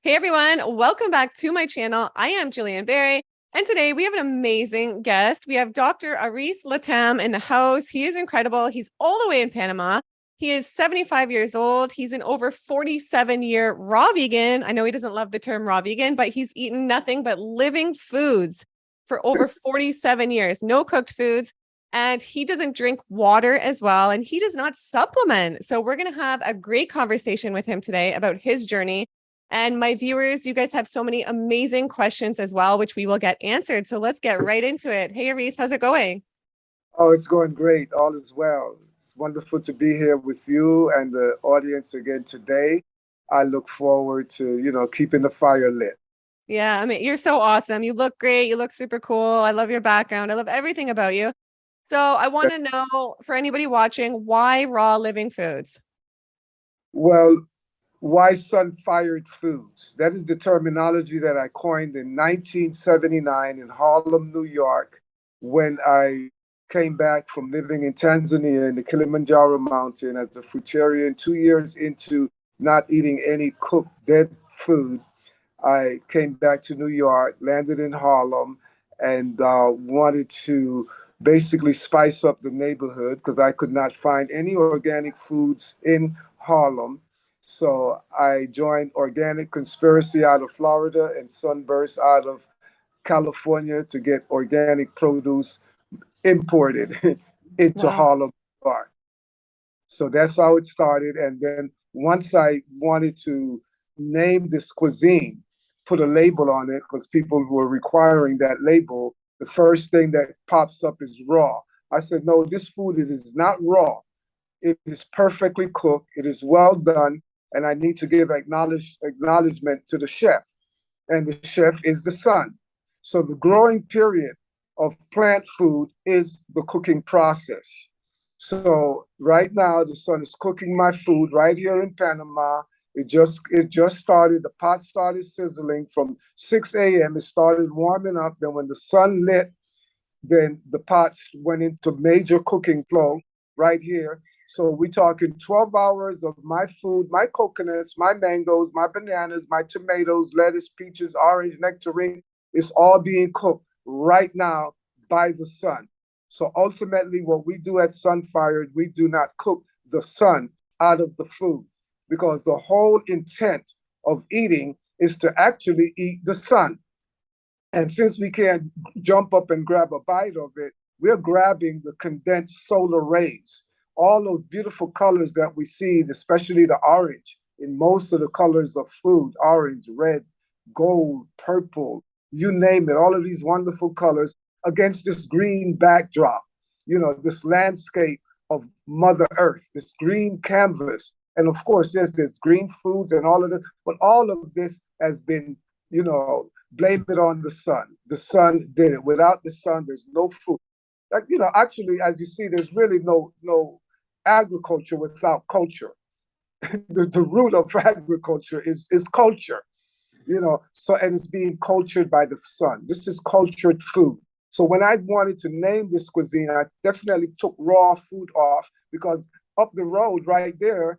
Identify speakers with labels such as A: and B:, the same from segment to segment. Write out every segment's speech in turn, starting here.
A: Hey everyone, welcome back to my channel. I am Gillian Berry, and today we have an amazing guest. We have Dr. Aris Latham in the house. He is incredible. He's all the way in Panama. He is 75 years old. He's an over 47-year raw vegan. I know he doesn't love the term raw vegan, but he's eaten nothing but living foods for over 47 years, no cooked foods. And he doesn't drink water as well, and he does not supplement. So we're going to have a great conversation with him today about his journey. And my viewers, you guys have so many amazing questions as well, which we will get answered. So let's get right into it. Hey, Aris, how's it going?
B: Oh, it's going great. All is well. It's wonderful to be here with you and the audience again today. I look forward to, keeping the fire lit.
A: Yeah, I mean, you're so awesome. You look great. You look super cool. I love your background. I love everything about you. So I want to know for anybody watching, why raw living foods?
B: Well, why sun-fired foods? That is the terminology that I coined in 1979 in Harlem, New York, when I came back from living in Tanzania in the Kilimanjaro mountain as a fruitarian, 2 years into not eating any cooked dead food. I came back to New York, landed in Harlem, and wanted to basically spice up the neighborhood because I could not find any organic foods in Harlem. So I joined Organic Conspiracy out of Florida and Sunburst out of California to get organic produce imported into
A: Wow.
B: Harlem, New York. So that's how it started. And then once I wanted to name this cuisine, put a label on it, because people were requiring that label, the first thing that pops up is raw. I said, no, this food is not raw. It is perfectly cooked. It is well done. And I need to give acknowledgement to the chef. And the chef is the sun. So the growing period of plant food is the cooking process. So right now the sun is cooking my food right here in Panama. It just started. The pot started sizzling from 6 a.m. It started warming up. Then when the sun lit, then the pots went into major cooking flow right here. So we're talking 12 hours of my food, my coconuts, my mangoes, my bananas, my tomatoes, lettuce, peaches, orange, nectarine. It's all being cooked right now by the sun. So ultimately, what we do at Sunfire, we do not cook the sun out of the food because the whole intent of eating is to actually eat the sun. And since we can't jump up and grab a bite of it, we're grabbing the condensed solar rays, all those beautiful colors that we see, especially the orange in most of the colors of food, orange, red, gold, purple, you name it, all of these wonderful colors against this green backdrop, this landscape of Mother Earth, this green canvas. And of course, yes, there's green foods and all of this, but all of this has been, blame it on the sun. The sun did it. Without the sun, there's no food. Like, actually, as you see, there's really no agriculture without culture. The root of agriculture is culture, so and it's being cultured by the sun. This is cultured food. So when I wanted to name this cuisine, I definitely took raw food off because up the road right there,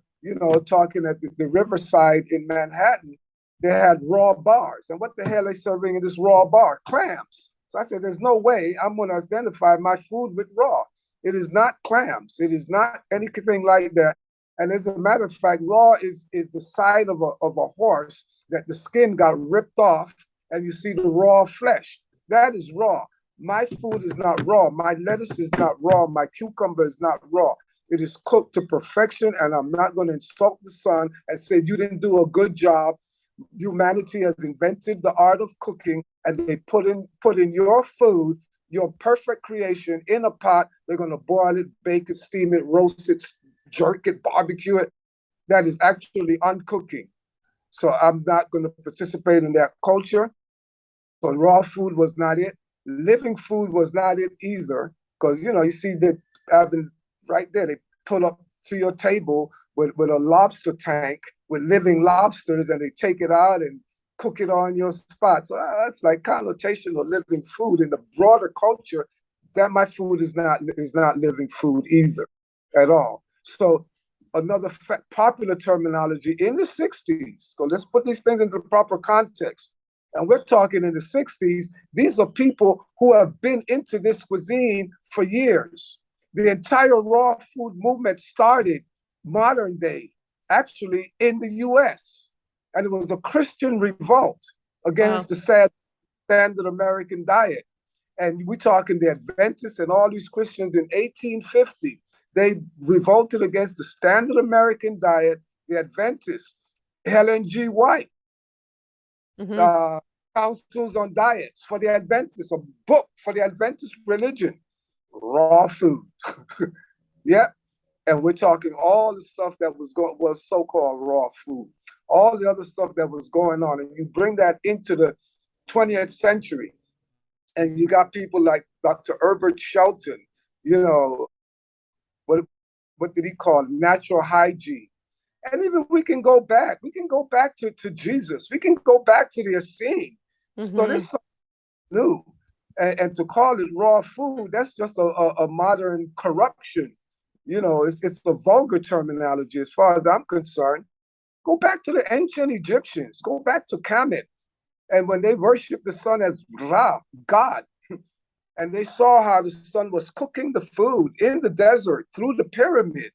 B: talking at the riverside in Manhattan, they had raw bars. And what the hell are they serving in this raw bar? Clams. So I said, there's no way I'm going to identify my food with raw. It is not clams. It is not anything like that. And as a matter of fact, raw is the side of a horse that the skin got ripped off and you see the raw flesh. That is raw. My food is not raw. My lettuce is not raw. My cucumber is not raw. It is cooked to perfection, and I'm not going to insult the sun and say you didn't do a good job. Humanity has invented the art of cooking, and they put in your food, your perfect creation, in a pot. They're going to boil it, bake it, steam it, roast it, jerk it, barbecue it. That is actually uncooking. So I'm not going to participate in that culture. So raw food was not it. Living food was not it either, because you see that having right there, they pull up to your table with a lobster tank with living lobsters, and they take it out and cook it on your spot. So that's like connotation of living food in the broader culture. That my food is not living food either at all. So another popular terminology in the 60s. So let's put these things into proper context. And we're talking in the 60s, these are people who have been into this cuisine for years. The entire raw food movement started modern day, actually in the US. And it was a Christian revolt against the standard American diet. And we're talking the Adventists and all these Christians in 1850. They revolted against the standard American diet, the Adventists. Helen G. White, Councils on Diets for the Adventists, a book for the Adventist religion, raw food. Yeah. And we're talking all the stuff that was so-called raw food, all the other stuff that was going on. And you bring that into the 20th century, and you got people like Dr. Herbert Shelton, you know, what did he call natural hygiene? And even we can go back to Jesus. We can go back to the Essene. So this is new. And to call it raw food, that's just a modern corruption. You know, it's a vulgar terminology as far as I'm concerned. Go back to the ancient Egyptians. Go back to Kemet. And when they worshiped the sun as Ra, God, and they saw how the sun was cooking the food in the desert through the pyramid.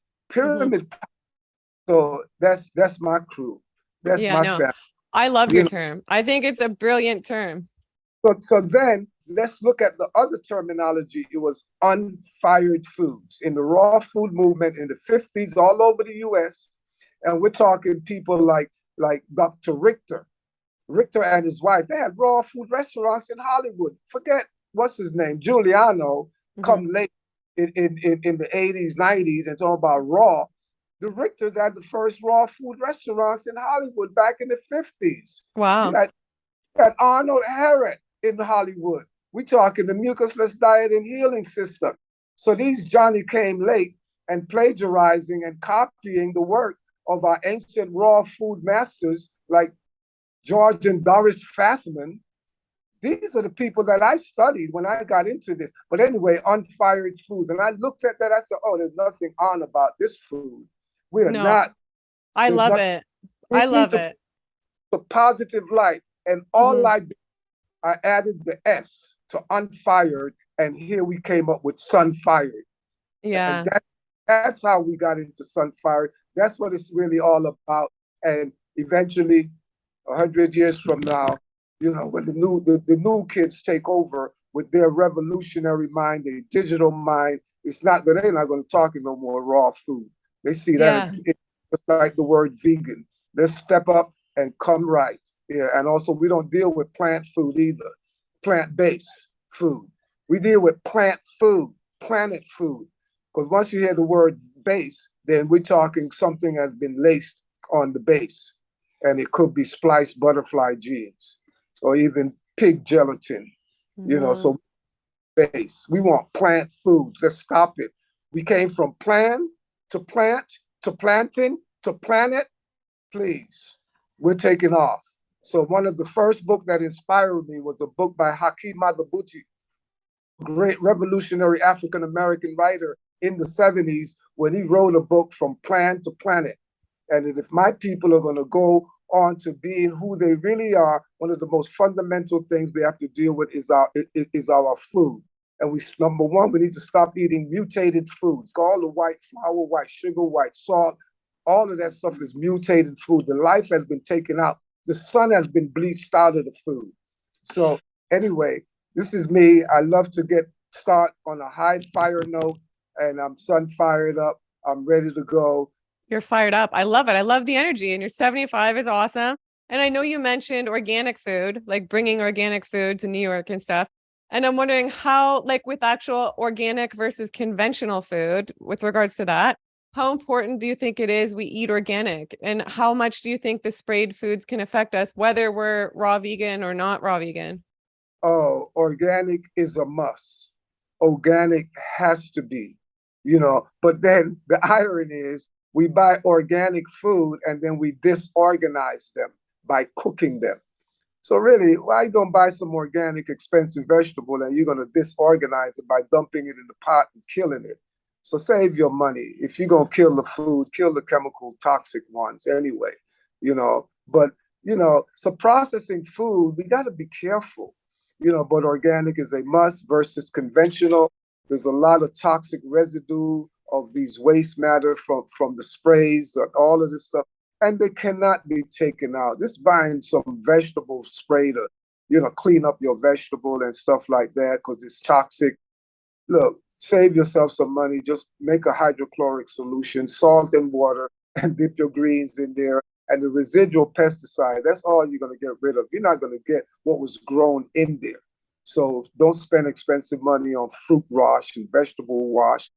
B: So that's my crew. That's my family.
A: I love your term. I think it's a brilliant term.
B: So then let's look at the other terminology. It was unfired foods in the raw food movement in the 50s all over the US. And we're talking people like Dr. Richter and his wife. They had raw food restaurants in Hollywood. Forget what's his name, Giuliano, come late in the 80s, 90s and talk about raw. The Richters had the first raw food restaurants in Hollywood back in the 50s.
A: Wow.
B: You had Arnold Herrett in Hollywood. We're talking the mucusless diet and healing system. So these Johnny came late and plagiarizing and copying the work of our ancient raw food masters like George and Doris Fathman. These are the people that I studied when I got into this. But anyway, unfired foods. And I looked at that, I said, oh, there's nothing on about this food. We are not.
A: I love it. I love it.
B: The positive light. And all I did, I added the S to unfired. And here we came up with sunfired.
A: Yeah.
B: And that's how we got into sunfired. That's what it's really all about. And eventually, 100 years from now, you know, when the new kids take over with their revolutionary mind, their digital mind, they're not going to talk no more raw food. They see that it's like the word vegan. Let's step up and come right. Yeah, and also we don't deal with plant food either, plant-based food. We deal with plant food, planet food. Because once you hear the word base, then we're talking something has been laced on the base. And it could be spliced butterfly genes or even pig gelatin, you know, so base. We want plant foods. Let's stop it. We came from plan to plant to planting to planet. Please, we're taking off. So one of the first books that inspired me was a book by Hakeem Madhubuti, great revolutionary African-American writer in the 70s, when he wrote a book From Plan to Planet. And if my people are going to go on to being who they really are, one of the most fundamental things we have to deal with is our food. And number one, we need to stop eating mutated foods. All the white flour, white sugar, white salt, all of that stuff is mutated food. The life has been taken out. The sun has been bleached out of the food. So anyway, this is me. I love to start on a high fire note, and I'm sun fired up. I'm ready to go.
A: You're fired up. I love it. I love the energy. And your 75 is awesome. And I know you mentioned organic food, like bringing organic food to New York and stuff. And I'm wondering how, like with actual organic versus conventional food, with regards to that, how important do you think it is we eat organic? And how much do you think the sprayed foods can affect us, whether we're raw vegan or not raw vegan?
B: Oh, organic is a must. Organic has to be, you know, but then the irony is, we buy organic food and then we disorganize them by cooking them. So really, why are you going to buy some organic, expensive vegetable and you're going to disorganize it by dumping it in the pot and killing it? So save your money. If you're gonna kill the food, kill the chemical toxic ones anyway, you know. But so processing food, we gotta be careful, but organic is a must versus conventional. There's a lot of toxic residue of these waste matter from the sprays and all of this stuff. And they cannot be taken out. Just buying some vegetable spray to, clean up your vegetable and stuff like that because it's toxic. Look, save yourself some money. Just make a hydrochloric solution, salt and water, and dip your greens in there. And the residual pesticide, that's all you're going to get rid of. You're not going to get what was grown in there. So don't spend expensive money on fruit wash and vegetable wash.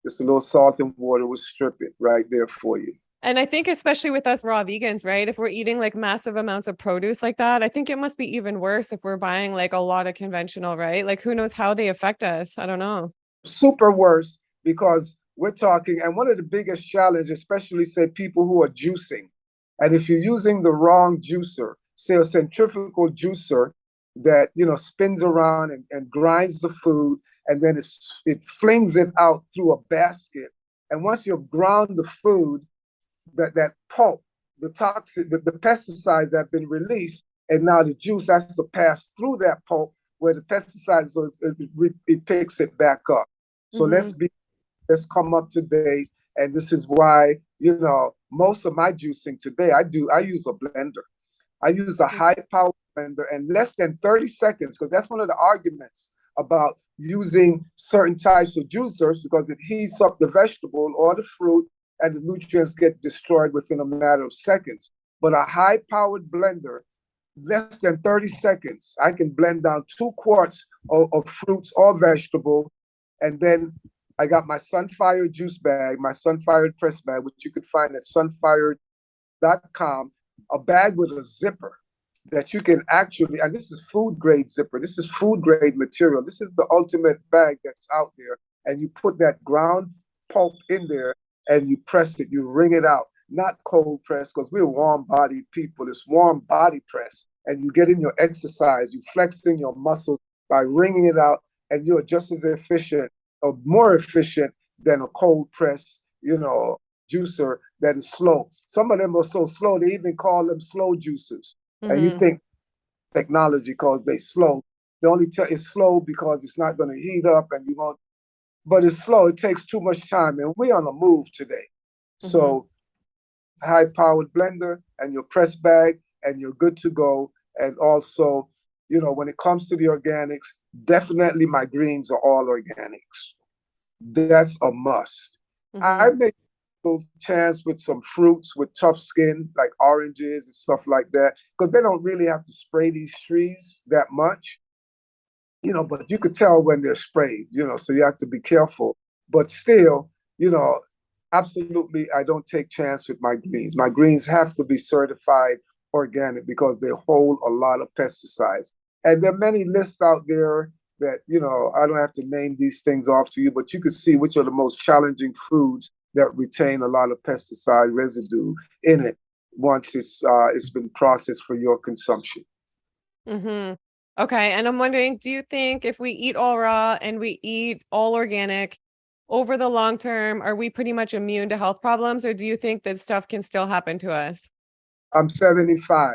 B: Just a little salt and water will strip it right there for you.
A: And I think especially with us raw vegans, right? If we're eating like massive amounts of produce like that, I think it must be even worse if we're buying like a lot of conventional, right? Like who knows how they affect us? I don't know.
B: Super worse because we're talking, and one of the biggest challenges, especially say people who are juicing, and if you're using the wrong juicer, say a centrifugal juicer that spins around and grinds the food, and then it flings it out through a basket. And once you've ground the food, that pulp, the toxic, the pesticides have been released, and now the juice has to pass through that pulp where the pesticides, so it picks it back up. So let's come up to date. And this is why, most of my juicing today, I use a blender. I use a high power blender and less than 30 seconds, because that's one of the arguments about using certain types of juicers, because it heats up the vegetable or the fruit and the nutrients get destroyed within a matter of seconds. But a high powered blender, less than 30 seconds, I can blend down 2 quarts of fruits or vegetable. And then I got my Sunfire juice bag, my Sunfire press bag, which you can find at sunfire.com, a bag with a zipper that you can actually, and this is food grade zipper, this is food grade material. This is the ultimate bag that's out there. And you put that ground pulp in there and you press it, you wring it out, not cold press, because we're warm bodied people. It's warm body press. And you get in your exercise, you flex in your muscles by wringing it out, and you're just as efficient or more efficient than a cold press, juicer that is slow. Some of them are so slow, they even call them slow juicers. And you think technology because they slow. They only tell it's slow because it's not going to heat up and you won't, but it's slow. It takes too much time. And we're on the move today. So high powered blender and your press bag and you're good to go. And also, when it comes to the organics, definitely my greens are all organics. That's a must. I make a chance with some fruits with tough skin, like oranges and stuff like that, because they don't really have to spray these trees that much, but you could tell when they're sprayed, so you have to be careful. But still, absolutely, I don't take chance with my greens. My greens have to be certified organic because they hold a lot of pesticides. And there are many lists out there that, I don't have to name these things off to you, but you can see which are the most challenging foods that retain a lot of pesticide residue in it once it's been processed for your consumption.
A: Okay. And I'm wondering, do you think if we eat all raw and we eat all organic over the long term, are we pretty much immune to health problems, or do you think that stuff can still happen to us?
B: I'm 75,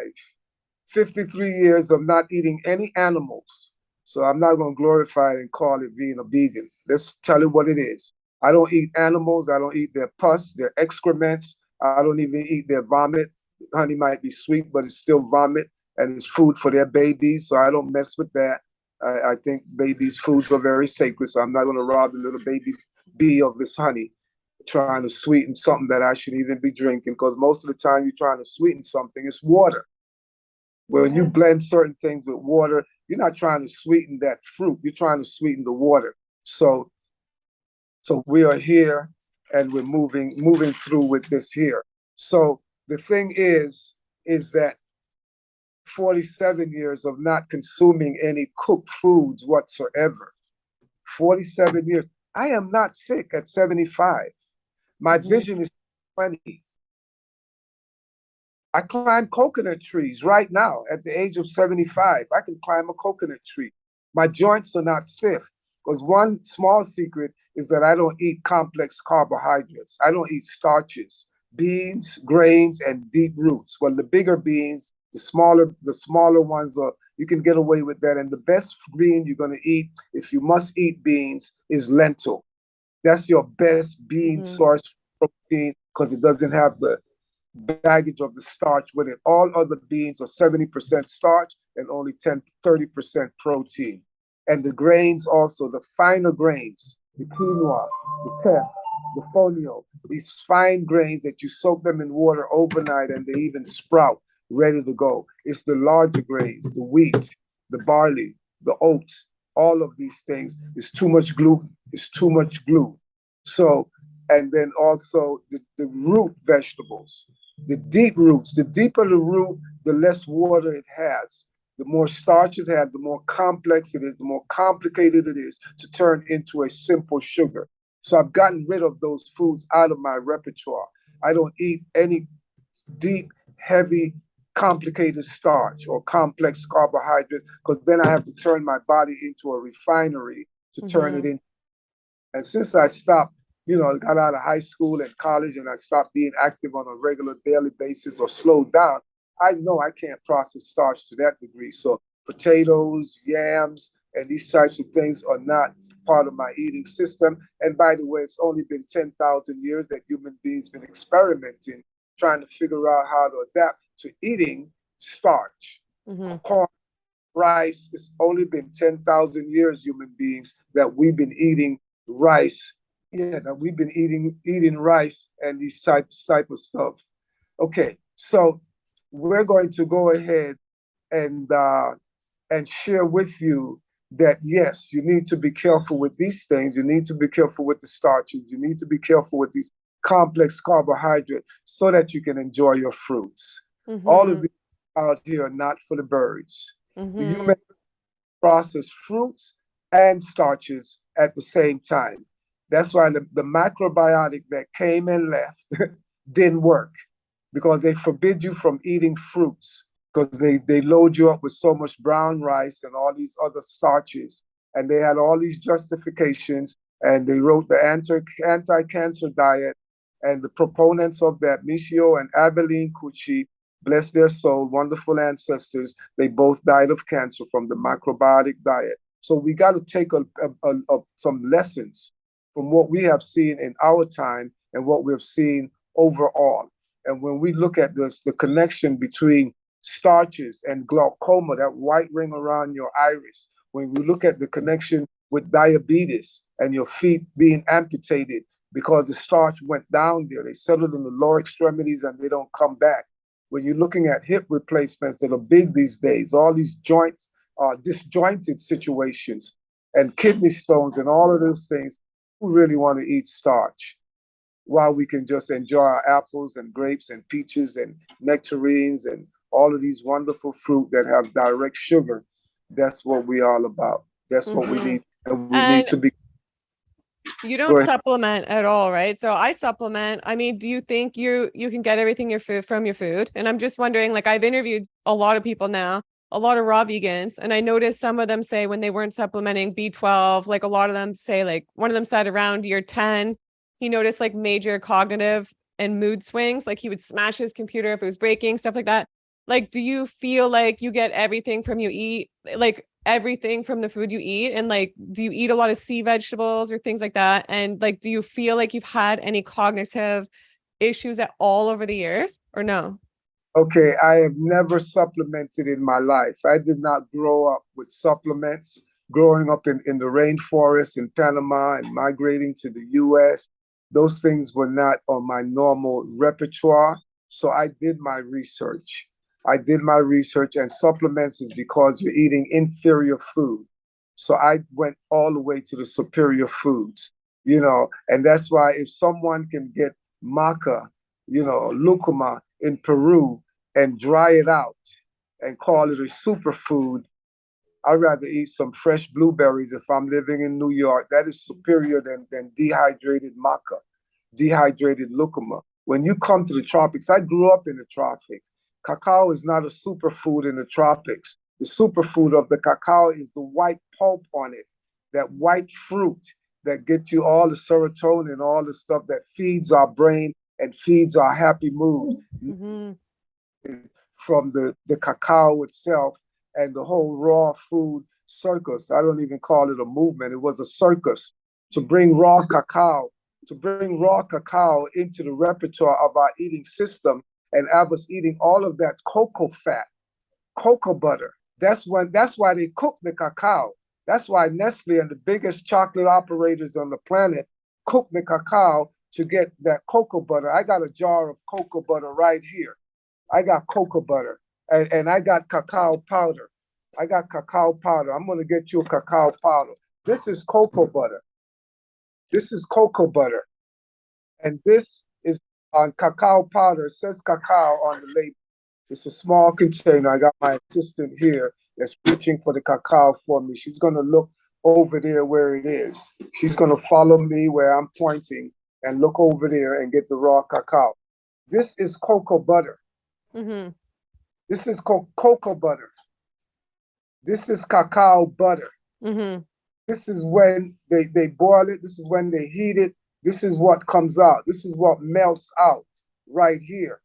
B: 53 years of not eating any animals. So I'm not going to glorify it and call it being a vegan. Let's tell it what it is. I don't eat animals. I don't eat their pus, their excrements. I don't even eat their vomit. Honey might be sweet, but it's still vomit, and it's food for their babies. So I don't mess with that. I think babies' foods are very sacred. So I'm not going to rob the little baby bee of this honey, trying to sweeten something that I shouldn't even be drinking. Because most of the time you're trying to sweeten something, it's water. When you blend certain things with water, you're not trying to sweeten that fruit. You're trying to sweeten the water. So we are here and we're moving through with this here. So the thing is that 47 years of not consuming any cooked foods whatsoever. 47 years. I am not sick at 75. My vision is 20. I climb coconut trees right now at the age of 75. I can climb a coconut tree. My joints are not stiff. Because one small secret is that I don't eat complex carbohydrates. I don't eat starches, beans, grains, and deep roots. Well, the bigger beans, the smaller ones are you can get away with that. And the best green you're going to eat, if you must eat beans, is lentil. That's your best bean
A: Mm-hmm.
B: source protein because it doesn't have the baggage of the starch with it. All other beans are 70% starch and only 30% protein. And the grains also, the finer grains, the quinoa, the teff, the fonio, these fine grains that you soak them in water overnight and they even sprout ready to go. It's the larger grains, the wheat, the barley, the oats, all of these things. It's too much gluten. It's too much glue. So, and then also the root vegetables, the deep roots. The deeper the root, the less water it has. The more starch it has, the more complex it is, the more complicated it is to turn into a simple sugar. So I've gotten rid of those foods out of my repertoire. I don't eat any deep, heavy, complicated starch or complex carbohydrates because then I have to turn my body into a refinery to turn it
A: Mm-hmm.
B: in. And since I stopped, got out of high school and college and I stopped being active on a regular daily basis or slowed down, I know I can't process starch to that degree. So potatoes, yams, and these types of things are not part of my eating system. And by the way, it's only been 10,000 years that human beings been experimenting, trying to figure out how to adapt to eating starch.
A: Mm-hmm.
B: Corn, rice, it's only been 10,000 years, human beings, that we've been eating rice. Yeah, that we've been eating rice and these type of stuff. Okay, so we're going to go ahead and share with you that yes, you need to be careful with these things. You need to be careful with the starches. You need to be careful with these complex carbohydrates so that you can enjoy your fruits. All of
A: Mm-hmm.
B: these out here are not for the birds. The
A: Mm-hmm.
B: human process fruits and starches at the same time. That's why the macrobiotic that came and left didn't work because they forbid you from eating fruits because they load you up with so much brown rice and all these other starches. And they had all these justifications and they wrote the anti-cancer diet and the proponents of that, Michio and Abilene Cucci, bless their soul, wonderful ancestors, they both died of cancer from the macrobiotic diet. So we got to take some lessons from what we have seen in our time and what we've seen overall. And when we look at this, the connection between starches and glaucoma, that white ring around your iris, when we look at the connection with diabetes and your feet being amputated because the starch went down there, they settled in the lower extremities and they don't come back. When you're looking at hip replacements that are big these days, all these joints are disjointed situations and kidney stones and all of those things, who really want to eat starch? While we can just enjoy our apples and grapes and peaches and nectarines and all of these wonderful fruit that have direct sugar. That's what we all about. That's what we
A: Mm-hmm.
B: need. And we need
A: And
B: to be.
A: you
B: Go
A: don't
B: ahead.
A: supplement at all, right? So I supplement. I mean, do you think you can get everything your food from your food? And I'm just wondering, like I've interviewed a lot of people now, a lot of raw vegans, and I noticed some of them say when they weren't supplementing B12, like a lot of them say like one of them said around year 10, he noticed like major cognitive and mood swings, like he would smash his computer if it was breaking, stuff like that. Like, do you feel like you get everything from you eat? Like everything from the food you eat? And like, do you eat a lot of sea vegetables or things like that? And like, do you feel like you've had any cognitive issues at all over the years or no?
B: Okay, I have never supplemented in my life. I did not grow up with supplements. Growing up in the rainforest in Panama and migrating to the US, those things were not on my normal repertoire. So I did my research. I did my research, and supplements is because you're eating inferior food. So I went all the way to the superior foods, and that's why if someone can get maca, lucuma in Peru and dry it out and call it a superfood, I'd rather eat some fresh blueberries if I'm living in New York. That is superior than dehydrated maca, dehydrated lucuma. When you come to the tropics, I grew up in the tropics. Cacao is not a superfood in the tropics. The superfood of the cacao is the white pulp on it. that white fruit that gets you all the serotonin, all the stuff that feeds our brain and feeds our happy mood.
A: Mm-hmm.
B: From the cacao itself and the whole raw food circus. I don't even call it a movement. It was a circus to bring raw cacao, into the repertoire of our eating system and have us eating all of that cocoa fat, cocoa butter. That's why they cook the cacao. That's why Nestle and the biggest chocolate operators on the planet cook the cacao to get that cocoa butter. I got a jar of cocoa butter right here. I got cocoa butter and I got cacao powder. I'm going to get you a cacao powder. This is cocoa butter. This is cocoa butter. And this is on cacao powder. It says cacao on the label. It's a small container. I got my assistant here that's reaching for the cacao for me. She's going to look over there where it is. She's going to follow me where I'm pointing and look over there and get the raw cacao. This is cocoa butter.
A: Mm-hmm.
B: This is cocoa butter. This is cacao butter.
A: Mm-hmm.
B: This is when they boil it. This is when they heat it. This is what comes out. This is what melts out right here.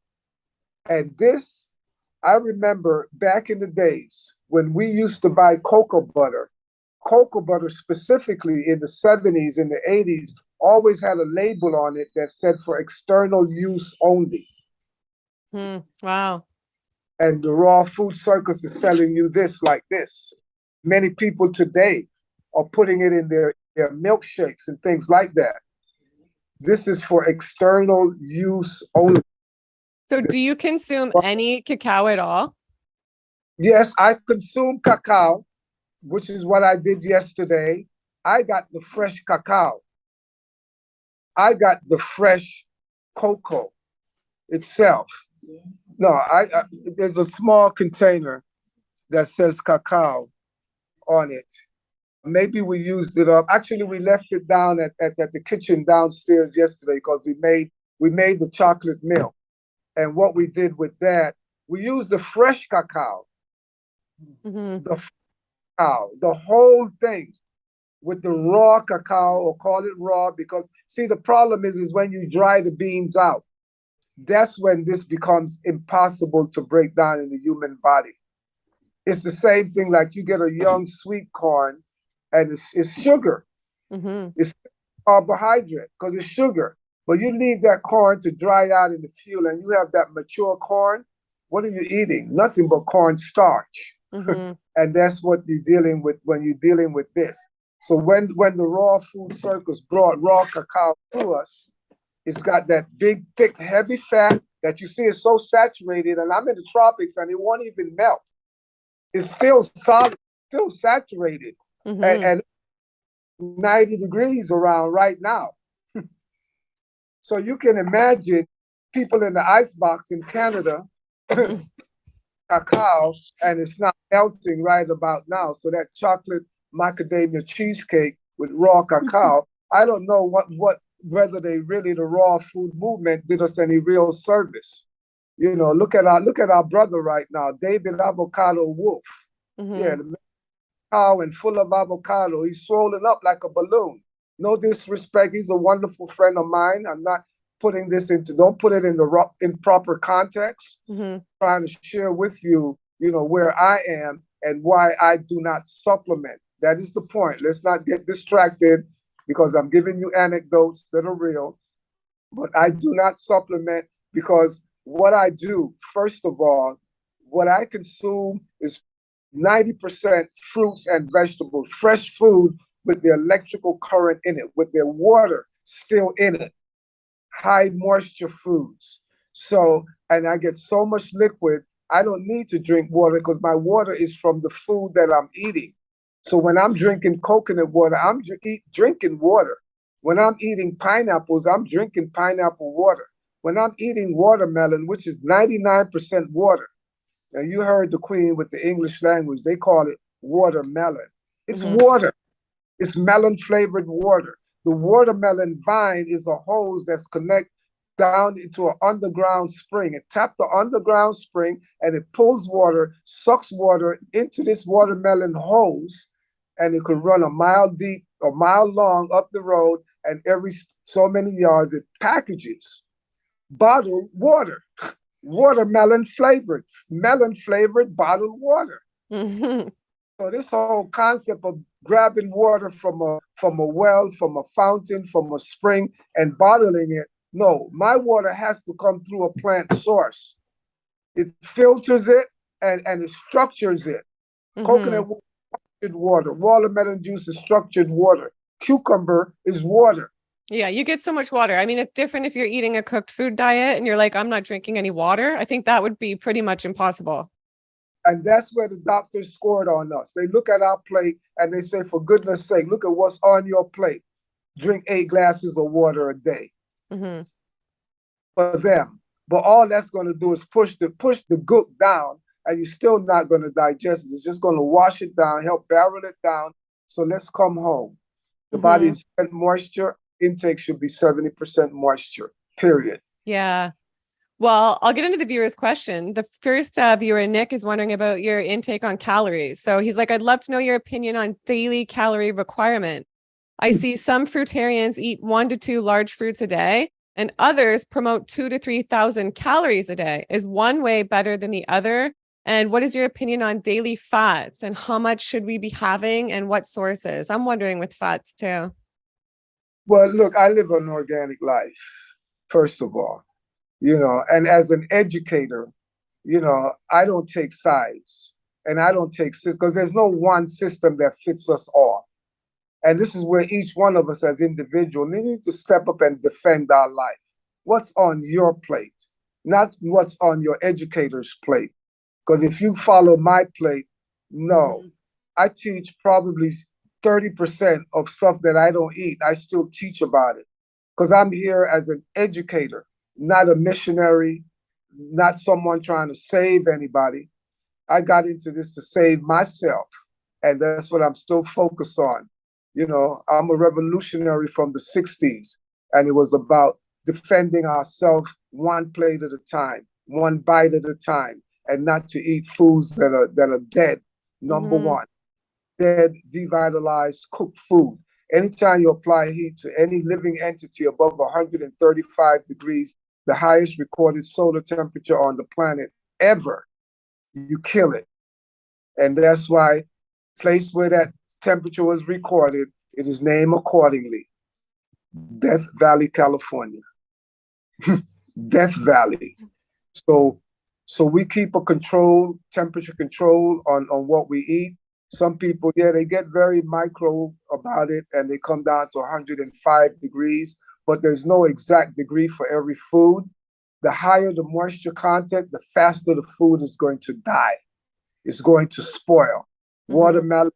B: And this, I remember back in the days when we used to buy cocoa butter specifically in the 70s, in the 80s, always had a label on it that said for external use only.
A: Wow.
B: And the raw food circus is selling you this like this. Many people today are putting it in their milkshakes and things like that. This is for external use only.
A: So do you consume any cacao at all?
B: Yes, I consume cacao, which is what I did yesterday. I got the fresh cacao. I got the fresh cocoa itself. No, there's a small container that says cacao on it. Maybe we used it up. Actually, we left it down at the kitchen downstairs yesterday because we made the chocolate milk. And what we did with that, we used the fresh cacao, the whole thing with the raw cacao, or call it raw, because see, the problem is when you dry the beans out, that's when this becomes impossible to break down in the human body. It's the same thing like you get a young sweet corn and it's sugar. It's carbohydrate because it's sugar. But you leave that corn to dry out in the field and you have that mature corn. What are you eating? Nothing but corn starch. And that's what you're dealing with when you're dealing with this. So when the raw food circus brought raw cacao to us, it's got that big, thick, heavy fat that you see is so saturated. And I'm in the tropics and it won't even melt. It's still solid, still saturated. And 90 degrees around right now. So you can imagine people in the icebox in Canada, cacao, and it's not melting right about now. So that chocolate macadamia cheesecake with raw cacao, I don't know whether they really, the raw food movement did us any real service. You know, look at our brother right now, David Avocado Wolf. Yeah, the cow and full of avocado. He's swollen up like a balloon. No disrespect. He's a wonderful friend of mine. I'm not putting this don't put it in the improper context. Trying to share with you, where I am and why I do not supplement. That is the point. Let's not get distracted because I'm giving you anecdotes that are real, but I do not supplement because what I do, first of all, what I consume is 90% fruits and vegetables, fresh food with the electrical current in it, with their water still in it, high moisture foods. So, and I get so much liquid, I don't need to drink water because my water is from the food that I'm eating. So when I'm drinking coconut water, I'm drinking water. When I'm eating pineapples, I'm drinking pineapple water. When I'm eating watermelon, which is 99% water, now you heard the queen with the English language, they call it watermelon. It's water. It's melon flavored water. The watermelon vine is a hose that's connected down into an underground spring. It taps the underground spring and it pulls water, sucks water into this watermelon hose. and it could run a mile deep, a mile long up the road, and every so many yards it packages bottled water, melon flavored bottled water.
A: Mhm.
B: So this whole concept of grabbing water from a well, from a fountain, from a spring, and bottling it. No, my water has to come through a plant source. It filters it and it structures it.
A: Mhm.
B: Coconut water, structured water. Watermelon juice is structured water. Cucumber is water.
A: Yeah, you get so much water. I mean, it's different if you're eating a cooked food diet and you're like, I'm not drinking any water. I think that would be pretty much impossible.
B: And that's where the doctors scored on us. They look at our plate and they say, for goodness sake, look at what's on your plate. Drink 8 glasses of water a day
A: Hmm.
B: for them. But all that's going to do is push the gook down, and you're still not going to digest it. It's just going to wash it down, help barrel it down. So let's come home. The
A: Hmm.
B: body's moisture intake should be 70% moisture, period.
A: Yeah. Well, I'll get into the viewer's question. The first viewer, Nick, is wondering about your intake on calories. So he's like, I'd love to know your opinion on daily calorie requirement. I see some fruitarians eat 1 to 2 large fruits a day, and others promote 2 to 3,000 calories a day. Is one way better than the other? And what is your opinion on daily fats and how much should we be having and what sources? I'm wondering with fats too.
B: Well, look, I live an organic life, first of all, and as an educator, I don't take sides and I don't take because there's no one system that fits us all. And this is where each one of us as individuals need to step up and defend our life. What's on your plate, not what's on your educator's plate. Because if you follow my plate, no.
A: Mm-hmm.
B: I teach probably 30% of stuff that I don't eat. I still teach about it because I'm here as an educator, not a missionary, not someone trying to save anybody. I got into this to save myself, and that's what I'm still focused on. I'm a revolutionary from the 60s, and it was about defending ourselves one plate at a time, one bite at a time, and not to eat foods that are dead. Number
A: Mm-hmm.
B: one, dead, devitalized, cooked food. Anytime you apply heat to any living entity above 135 degrees, the highest recorded solar temperature on the planet ever, you kill it. And that's why place where that temperature was recorded, it is named accordingly. Death Valley, California. Death Valley. So so we keep a temperature control on what we eat. Some people, yeah, they get very micro about it and they come down to 105 degrees, but there's no exact degree for every food. The higher the moisture content, the faster the food is going to die. It's going to spoil.
A: Mm-hmm.
B: Watermelon,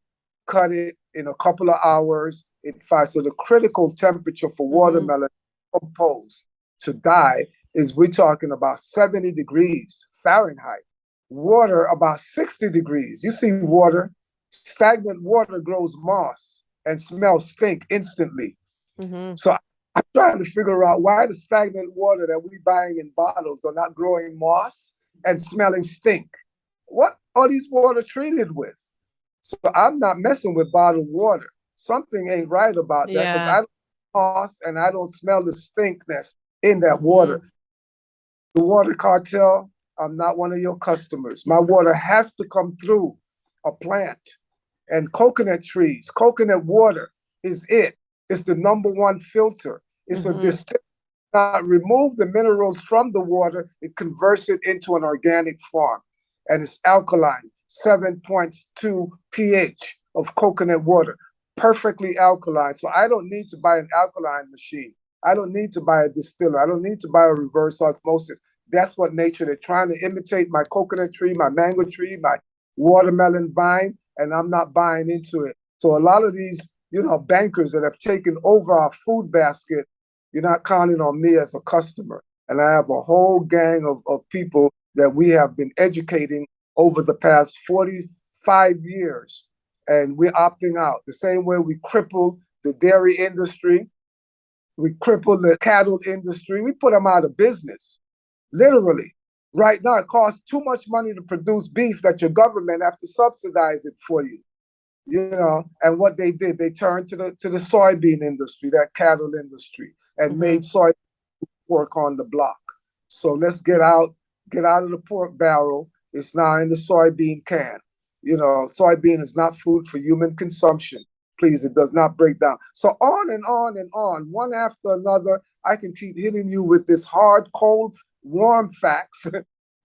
B: cut it in a couple of hours. So the critical temperature for
A: Mm-hmm.
B: watermelon composed to die is we're talking about 70 degrees Fahrenheit. Water about 60 degrees. You see water, stagnant water grows moss and smells stink instantly.
A: Mm-hmm.
B: So I'm trying to figure out why the stagnant water that we're buying in bottles are not growing moss and smelling stink. What are these water treated with? So I'm not messing with bottled water. Something ain't right about that because
A: Yeah.
B: I don't moss and I don't smell the stinkness in that water.
A: Mm-hmm.
B: The water cartel, I'm not one of your customers. My water has to come through a plant. And coconut trees, coconut water is it. It's the number one filter. It's a
A: Mm-hmm.
B: distinct, not remove the minerals from the water, it converts it into an organic form. And it's alkaline, 7.2 pH of coconut water, perfectly alkaline. So I don't need to buy an alkaline machine. I don't need to buy a distiller. I don't need to buy a reverse osmosis. That's what nature, they're trying to imitate my coconut tree, my mango tree, my watermelon vine, and I'm not buying into it. So a lot of these, bankers that have taken over our food basket, you're not counting on me as a customer. And I have a whole gang of people that we have been educating over the past 45 years. And we're opting out. The same way we crippled the dairy industry, we crippled the cattle industry, we put them out of business, literally. Right now, it costs too much money to produce beef that your government have to subsidize it for you. And what they did, they turned to the soybean industry, that cattle industry, and
A: Mm-hmm.
B: made soy pork on the block. So let's get out of the pork barrel. It's now in the soybean can. Soybean is not food for human consumption. Please, it does not break down. So on and on and on, one after another, I can keep hitting you with this hard, cold, warm facts,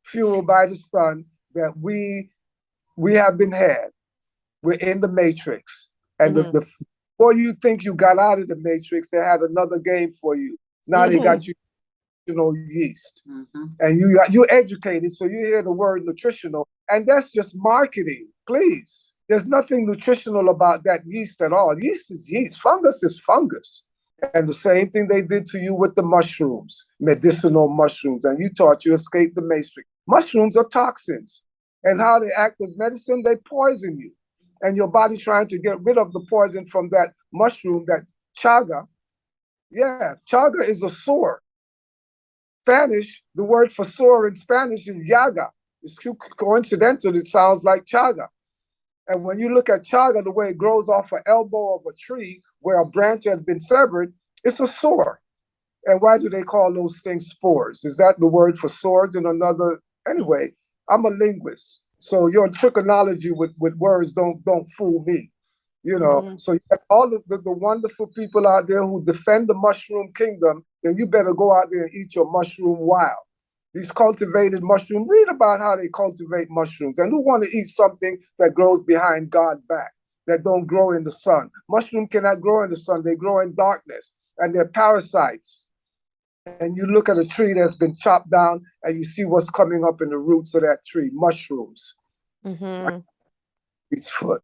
B: fueled by the sun, that we have been had. We're in the matrix. And
A: Mm-hmm.
B: the before you think you got out of the matrix, they had another game for you. Now they
A: Mm-hmm.
B: got you, yeast. And you're educated, so you hear the word nutritional, and that's just marketing. Please, there's nothing nutritional about that yeast at all. Yeast is yeast. Fungus is fungus. And the same thing they did to you with the mushrooms, medicinal mushrooms, and you thought you escaped the matrix. Mushrooms are toxins, and how they act as medicine, they poison you, and your body's trying to get rid of the poison from that mushroom, that chaga. Yeah, chaga is a sore. Spanish, the word for sore in Spanish is llaga. It's coincidental, it sounds like chaga. And when you look at chaga, the way it grows off an elbow of a tree where a branch has been severed, it's a sore. And why do they call those things spores? Is that the word for swords in another? Anyway, I'm a linguist. So your trichology with words don't fool me.
A: Mm-hmm.
B: So you have all of the wonderful people out there who defend the mushroom kingdom, then you better go out there and eat your mushroom wild. These cultivated mushrooms, read about how they cultivate mushrooms. And who want to eat something that grows behind God's back, that don't grow in the sun? Mushroom cannot grow in the sun. They grow in darkness, and they're parasites. And you look at a tree that's been chopped down, and you see what's coming up in the roots of that tree, mushrooms.
A: Mm-hmm.
B: It's foot.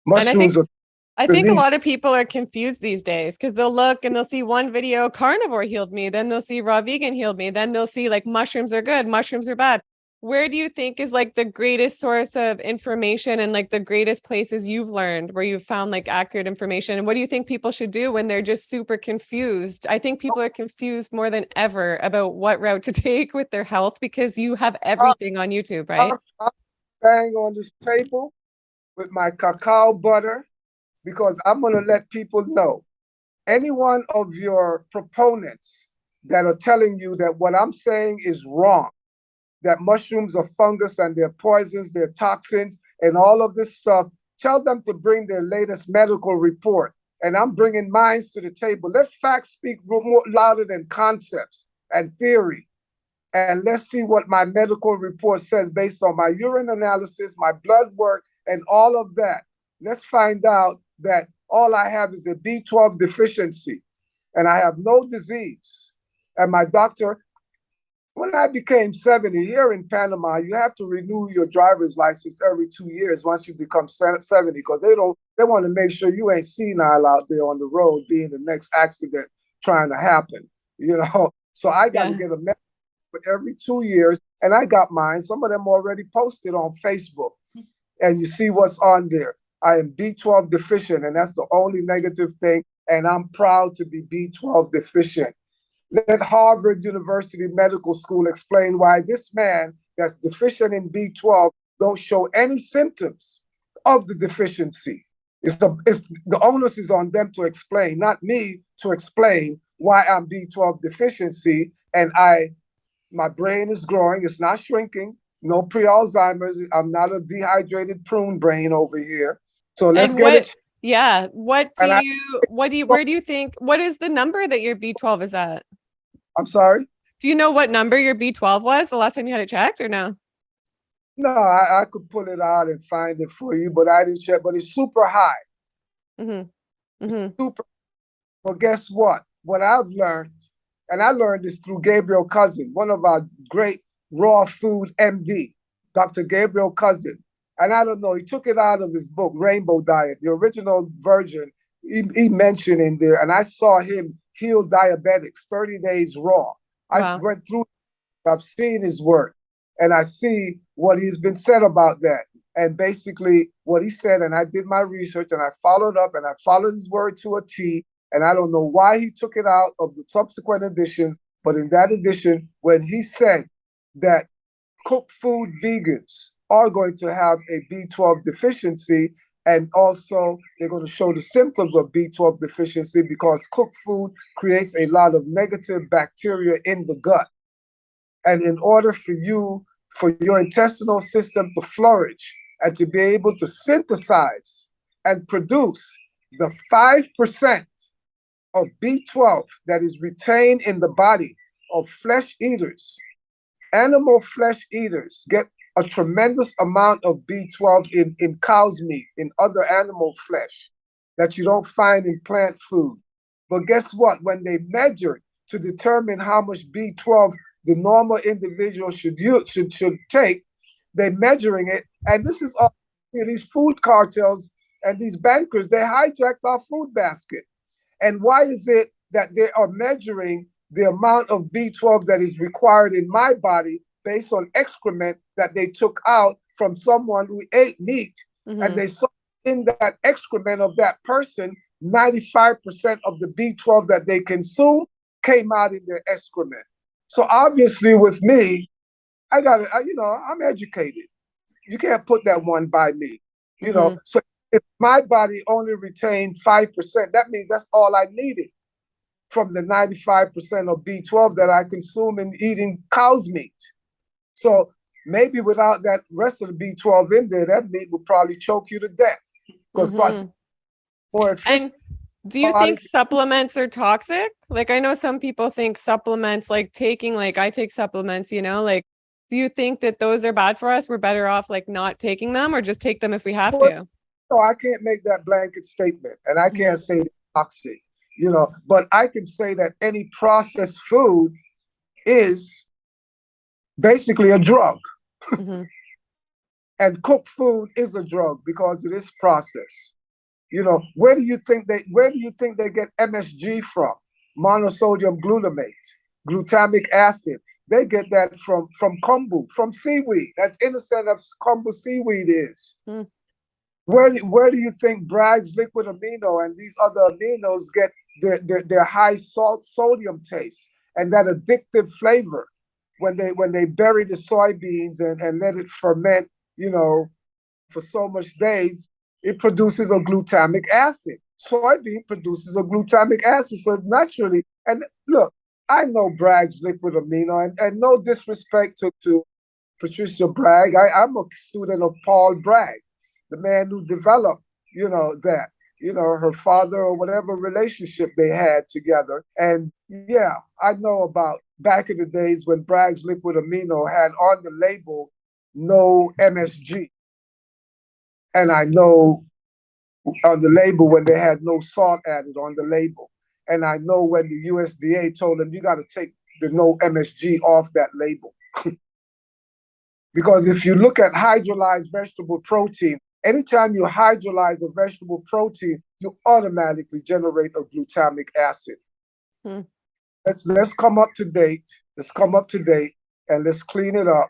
A: And
B: Mushrooms are
A: I
B: the
A: think a
B: least.
A: lot of people are confused these days because they'll look and they'll see one video, carnivore healed me, then they'll see raw vegan healed me, then they'll see like mushrooms are good, mushrooms are bad. Where do you think is like the greatest source of information and like the greatest places you've learned where you've found like accurate information? And what do you think people should do when they're just super confused? I think people are confused more than ever about what route to take with their health because you have everything on YouTube, right?
B: I'm bang on this table with my cacao butter, because I'm going to let people know, any one of your proponents that are telling you that what I'm saying is wrong, that mushrooms are fungus and they're poisons, they're toxins, and all of this stuff, tell them to bring their latest medical report. And I'm bringing minds to the table. Let facts speak more louder than concepts and theory. And let's see what my medical report says based on my urine analysis, my blood work, and all of that. Let's find out that all I have is the B12 deficiency, and I have no disease. And my doctor, when I became 70 here in Panama, you have to renew your driver's license every 2 years once you become 70, because they want to make sure you ain't senile out there on the road being the next accident trying to happen. So I got to
A: Yeah.
B: get a medical every 2 years, and I got mine. Some of them already posted on Facebook, and you see what's on there. I am B12 deficient, and that's the only negative thing. And I'm proud to be B12 deficient. Let Harvard University Medical School explain why this man that's deficient in B12 don't show any symptoms of the deficiency. The onus is on them to explain, not me to explain why I'm B12 deficiency. And my brain is growing. It's not shrinking. No pre-Alzheimer's. I'm not a dehydrated prune brain over here. So let's
A: And
B: get it.
A: yeah,
B: And
A: where do you think, what is the number that your B12 is at?
B: I'm sorry.
A: Do you know what number your B12 was the last time you had it checked or no?
B: No, I could pull it out and find it for you, but I didn't check. But it's super high.
A: Mm-hmm. Mm-hmm.
B: Super. But guess what? What I've learned, and I learned this through Gabriel Cousin, one of our great raw food MD, Dr. Gabriel Cousin. And I don't know, he took it out of his book, Rainbow Diet, the original version. He mentioned in there, and I saw him heal diabetics 30 days raw. I
A: Wow.
B: went through, I've seen his work, and I see what he's been said about that. And basically what he said, and I did my research and I followed up and I followed his word to a T. And I don't know why he took it out of the subsequent editions, but in that edition, when he said that cooked food vegans are going to have a B12 deficiency, And also, they're going to show the symptoms of B12 deficiency because cooked food creates a lot of negative bacteria in the gut. And in order for your intestinal system to flourish and to be able to synthesize and produce the 5% of B12 that is retained in the body of flesh eaters, animal flesh eaters get a tremendous amount of B12 in cow's meat, in other animal flesh that you don't find in plant food. But guess what? When they measure to determine how much B12 the normal individual should take, they're measuring it. And this is all these food cartels and these bankers, they hijacked our food basket. And why is it that they are measuring the amount of B12 that is required in my body based on excrement that they took out from someone who ate meat? And they saw in that excrement of that person, 95% of the B12 that they consume came out in their excrement. So obviously with me, I'm educated. You can't put that one by me, So if my body only retained 5%, that means that's all I needed from the 95% of B12 that I consume in eating cow's meat. So maybe without that rest of the B12 in there, that meat would probably choke you to death. Because more efficient.
A: And do you think supplements are toxic? Like, I know some people think supplements, like I take supplements, like, do you think that those are bad for us? We're better off like not taking them, or just take them if we have to?
B: No, I can't make that blanket statement, and I can't say it's toxic, but I can say that any processed food is basically a drug. And cooked food is a drug because it is processed. Where do you think they get MSG from? Monosodium glutamate, glutamic acid. They get that from kombu, from seaweed. That's innocent of kombu seaweed is. Where do you think Bragg's liquid amino and these other aminos get their high sodium taste and that addictive flavor when they bury the soybeans and let it ferment, for so much days? It produces a glutamic acid. Soybean produces a glutamic acid. So naturally, and look, I know Bragg's liquid amino, and no disrespect to Patricia Bragg. I'm a student of Paul Bragg, the man who developed, that, her father or whatever relationship they had together. And yeah, I know about back in the days when Bragg's liquid amino had on the label no MSG. And I know on the label when they had no salt added on the label. And I know when the USDA told them, you got to take the no MSG off that label. Because if you look at hydrolyzed vegetable protein, anytime you hydrolyze a vegetable protein, you automatically generate a glutamic acid. Let's come up to date. Let's come up to date and let's clean it up.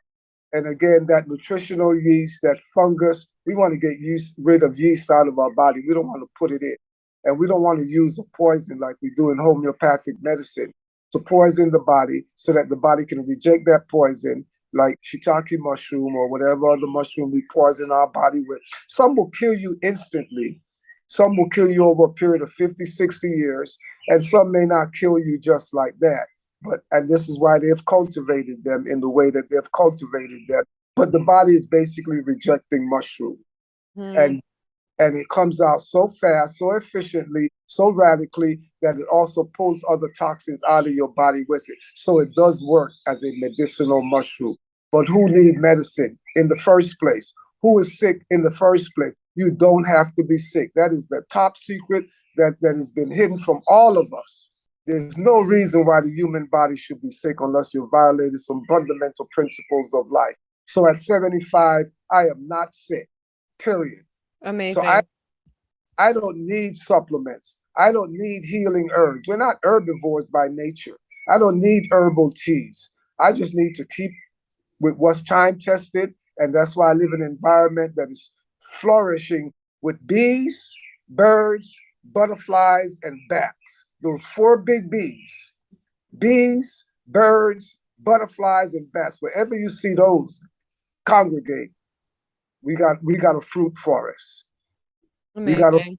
B: And again, that nutritional yeast, that fungus, we want to get rid of yeast out of our body. We don't want to put it in. And we don't want to use a poison like we do in homeopathic medicine to poison the body so that the body can reject that poison, like shiitake mushroom or whatever other mushroom we poison our body with. Some will kill you instantly. Some will kill you over a period of 50, 60 years. And some may not kill you just like that. And this is why they've cultivated them in the way that they've cultivated them. But the body is basically rejecting mushroom. And it comes out so fast, so efficiently, so radically that it also pulls other toxins out of your body with it. So it does work as a medicinal mushroom. But who need medicine in the first place? Who is sick in the first place? You don't have to be sick. That is the top secret that has been hidden from all of us. There's no reason why the human body should be sick unless you violated some fundamental principles of life. So at 75, I am not sick, period.
A: Amazing.
B: So I don't need supplements. I don't need healing herbs. We're not herbivores by nature. I don't need herbal teas. I just need to keep with what's time tested. And that's why I live in an environment that is flourishing with bees, birds, butterflies, and bats. Those 4 big B's: bees, birds, butterflies, and bats. Wherever you see those congregate, we got a fruit forest. We got to,
A: Amazing.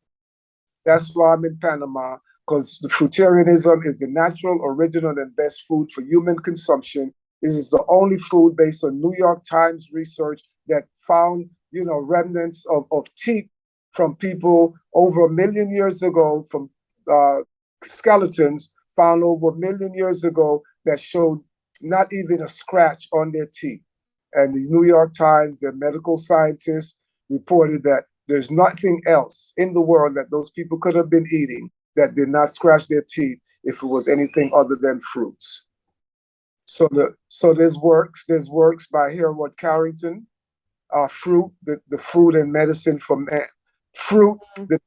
B: that's why I'm in Panama, because the fruitarianism is the natural, original, and best food for human consumption. It is the only food based on New York Times research that found, remnants of teeth from people over 1 million years ago, from uh, skeletons found over 1 million years ago that showed not even a scratch on their teeth. And the New York Times, the medical scientists reported that there's nothing else in the world that those people could have been eating that did not scratch their teeth if it was anything other than fruits. So there's works by Hereward Carrington, fruit, the food and medicine for man, fruit,
A: Mhm.
B: the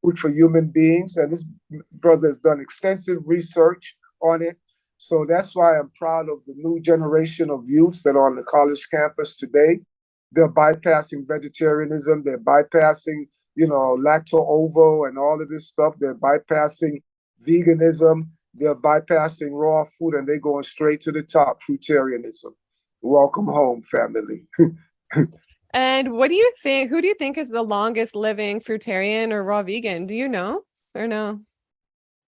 B: food for human beings, and this brother has done extensive research on it. So that's why I'm proud of the new generation of youths that are on the college campus today. They're bypassing vegetarianism, they're bypassing, lacto-ovo and all of this stuff. They're bypassing veganism, they're bypassing raw food, and they're going straight to the top, fruitarianism. Welcome home, family.
A: And what do you think? Who do you think is the longest living fruitarian or raw vegan? Do you know or no?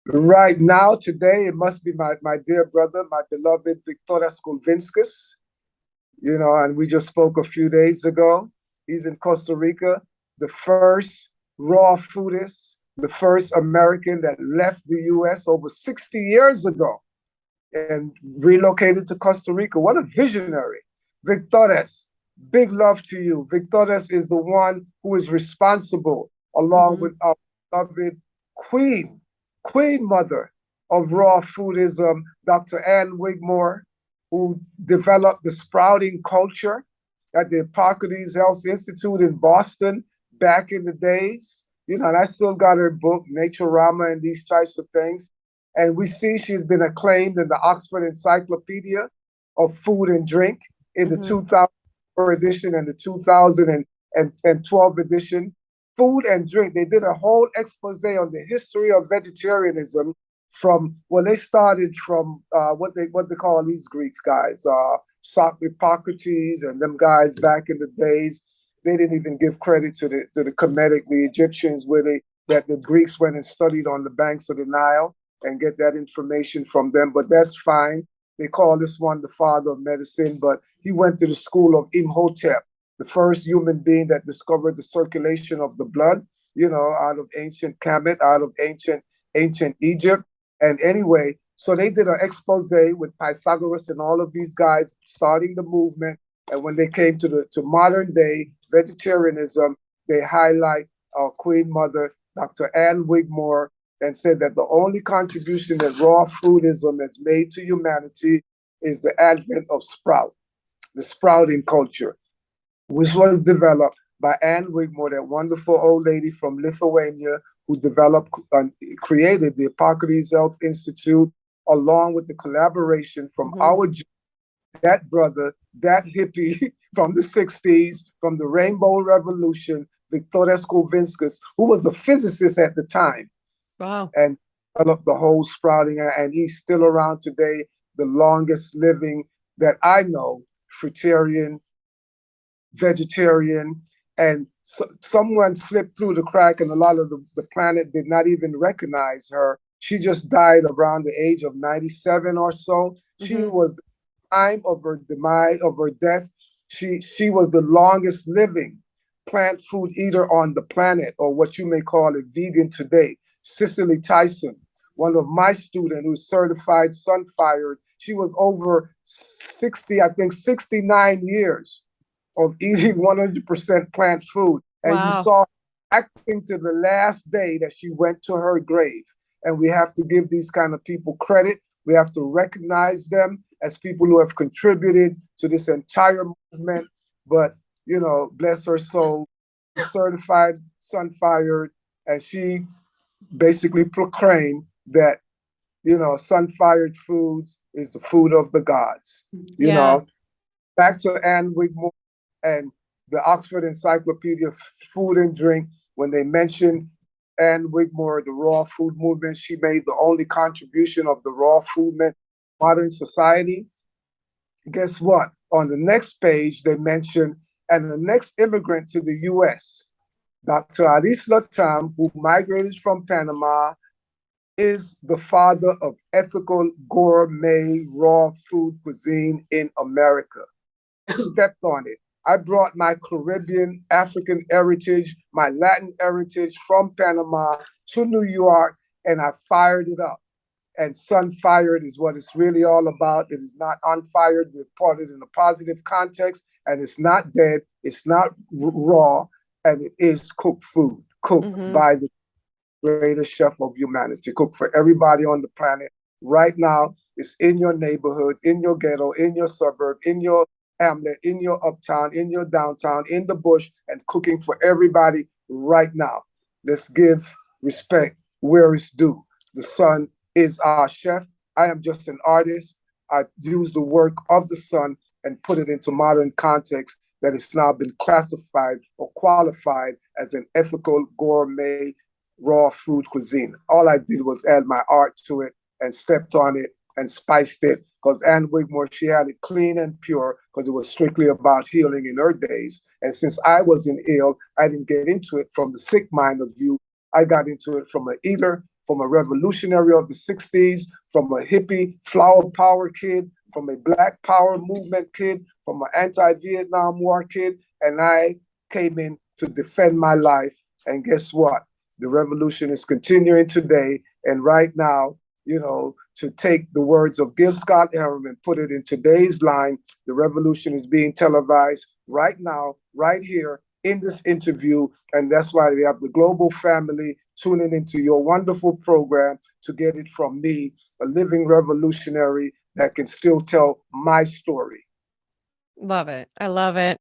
B: Right now, today, it must be my dear brother, my beloved Victoras Kulvinskas, and we just spoke a few days ago. He's in Costa Rica, the first raw foodist, the first American that left the US over 60 years ago and relocated to Costa Rica. What a visionary. Victoras, big love to you. Victoras is the one who is responsible, along
A: Hmm.
B: with our beloved Queen Mother of raw foodism, Dr. Ann Wigmore, who developed the sprouting culture at the Hippocrates Health Institute in Boston back in the days. And I still got her book, Naturama, and these types of things. And we see she's been acclaimed in the Oxford Encyclopedia of Food and Drink in the
A: Hmm.
B: 2004 edition and the 2012 edition. Food and drink. They did a whole expose on the history of vegetarianism they started from what they call these Greeks guys, Hippocrates and them guys back in the days. They didn't even give credit to the Kemetic, the Egyptians, that the Greeks went and studied on the banks of the Nile and get that information from them. But that's fine. They call this one the father of medicine, but he went to the school of Imhotep, the first human being that discovered the circulation of the blood, out of ancient Kemet, out of ancient Egypt. And anyway, so they did an expose with Pythagoras and all of these guys starting the movement. And when they came to modern day vegetarianism, they highlight our Queen Mother, Dr. Ann Wigmore, and said that the only contribution that raw foodism has made to humanity is the advent of the sprouting culture, which was developed by Ann Wigmore, that wonderful old lady from Lithuania who developed and created the Hippocrates Health Institute, along with the collaboration from
A: Hmm.
B: that brother, that hippie from the 60s, from the Rainbow Revolution, Victoras Kulvinskas, who was a physicist at the time,
A: Wow.
B: and developed the whole sprouting, and he's still around today, the longest living that I know, fruitarian, vegetarian, and someone slipped through the crack, and a lot of the planet did not even recognize her. She just died around the age of 97 or so. She
A: Hmm.
B: was the time of her demise, of her death. She was the longest living plant food eater on the planet, or what you may call it, vegan today. Cicely Tyson, one of my students who's certified sun-fired, she was over 60, I think 69 years of eating 100% plant food. And you
A: Wow.
B: saw acting to the last day that she went to her grave. And we have to give these kind of people credit. We have to recognize them as people who have contributed to this entire movement. But, bless her soul, certified sun-fired, and she basically proclaimed that, sun-fired foods is the food of the gods. You
A: Yeah.
B: know, back to Ann Wigmore and the Oxford Encyclopedia of Food and Drink, when they mentioned Ann Wigmore, the raw food movement, she made the only contribution of the raw food movement to modern society. Guess what? On the next page, they mentioned, and the next immigrant to the US Dr. Aris Latham, who migrated from Panama, is the father of ethical gourmet raw food cuisine in America. Stepped on it. I brought my Caribbean, African heritage, my Latin heritage from Panama to New York, and I fired it up. And sun fired is what it's really all about. It is not unfired. We put it in a positive context, and it's not dead. It's not raw, and it is cooked food, cooked by the greatest chef of humanity, cooked for everybody on the planet. Right now, it's in your neighborhood, in your ghetto, in your suburb, in your hamlet, in your uptown, in your downtown, in the bush, and cooking for everybody right now. Let's give respect where it's due. The sun is our chef. I am just an artist. I use the work of the sun and put it into modern context that has now been classified or qualified as an ethical gourmet raw food cuisine. All I did was add my art to it and stepped on it and spiced it, because Anne Wigmore, she had it clean and pure because it was strictly about healing in her days. And since I wasn't ill, I didn't get into it from the sick mind of view. I got into it from an eater, from a revolutionary of the 60s, from a hippie flower power kid, from a Black Power movement kid, from an anti-Vietnam War kid. And I came in to defend my life. And guess what? The revolution is continuing today. And right now, to take the words of Gil Scott-Heron and put it in today's line, the revolution is being televised right now, right here in this interview. And that's why we have the global family tuning into your wonderful program to get it from me, a living revolutionary that can still tell my story.
A: Love it. I love it.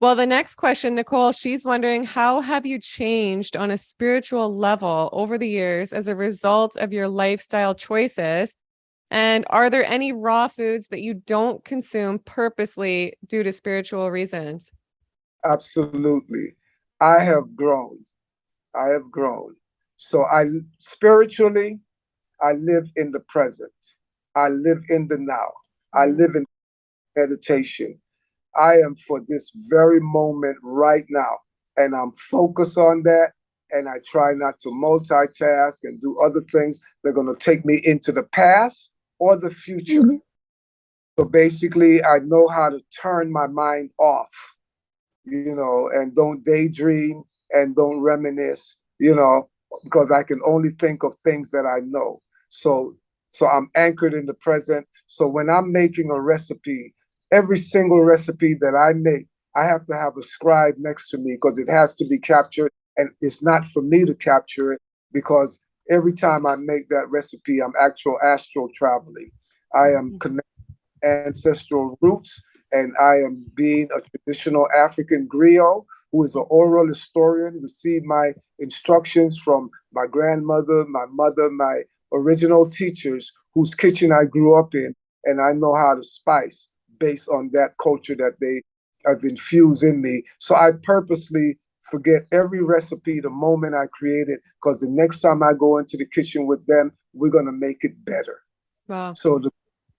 A: Well, the next question, Nicole, she's wondering, how have you changed on a spiritual level over the years as a result of your lifestyle choices? And are there any raw foods that you don't consume purposely due to spiritual reasons?
B: Absolutely. I have grown. I have grown. So spiritually, I live in the present. I live in the now. I live in meditation. I am for this very moment right now, and I'm focused on that. And I try not to multitask and do other things that are going to take me into the past or the future. So basically, I know how to turn my mind off, and don't daydream and don't reminisce, because I can only think of things that I know. So I'm anchored in the present. So when I'm making a recipe, every single recipe that I make, I have to have a scribe next to me because it has to be captured. And it's not for me to capture it, because every time I make that recipe, I'm astral traveling. I am connected to ancestral roots, and I am being a traditional African griot who is an oral historian, received my instructions from my grandmother, my mother, my original teachers whose kitchen I grew up in, and I know how to spice based on that culture that they have infused in me. So I purposely forget every recipe the moment I create it, because the next time I go into the kitchen with them, we're going to make it better.
A: Wow.
B: So the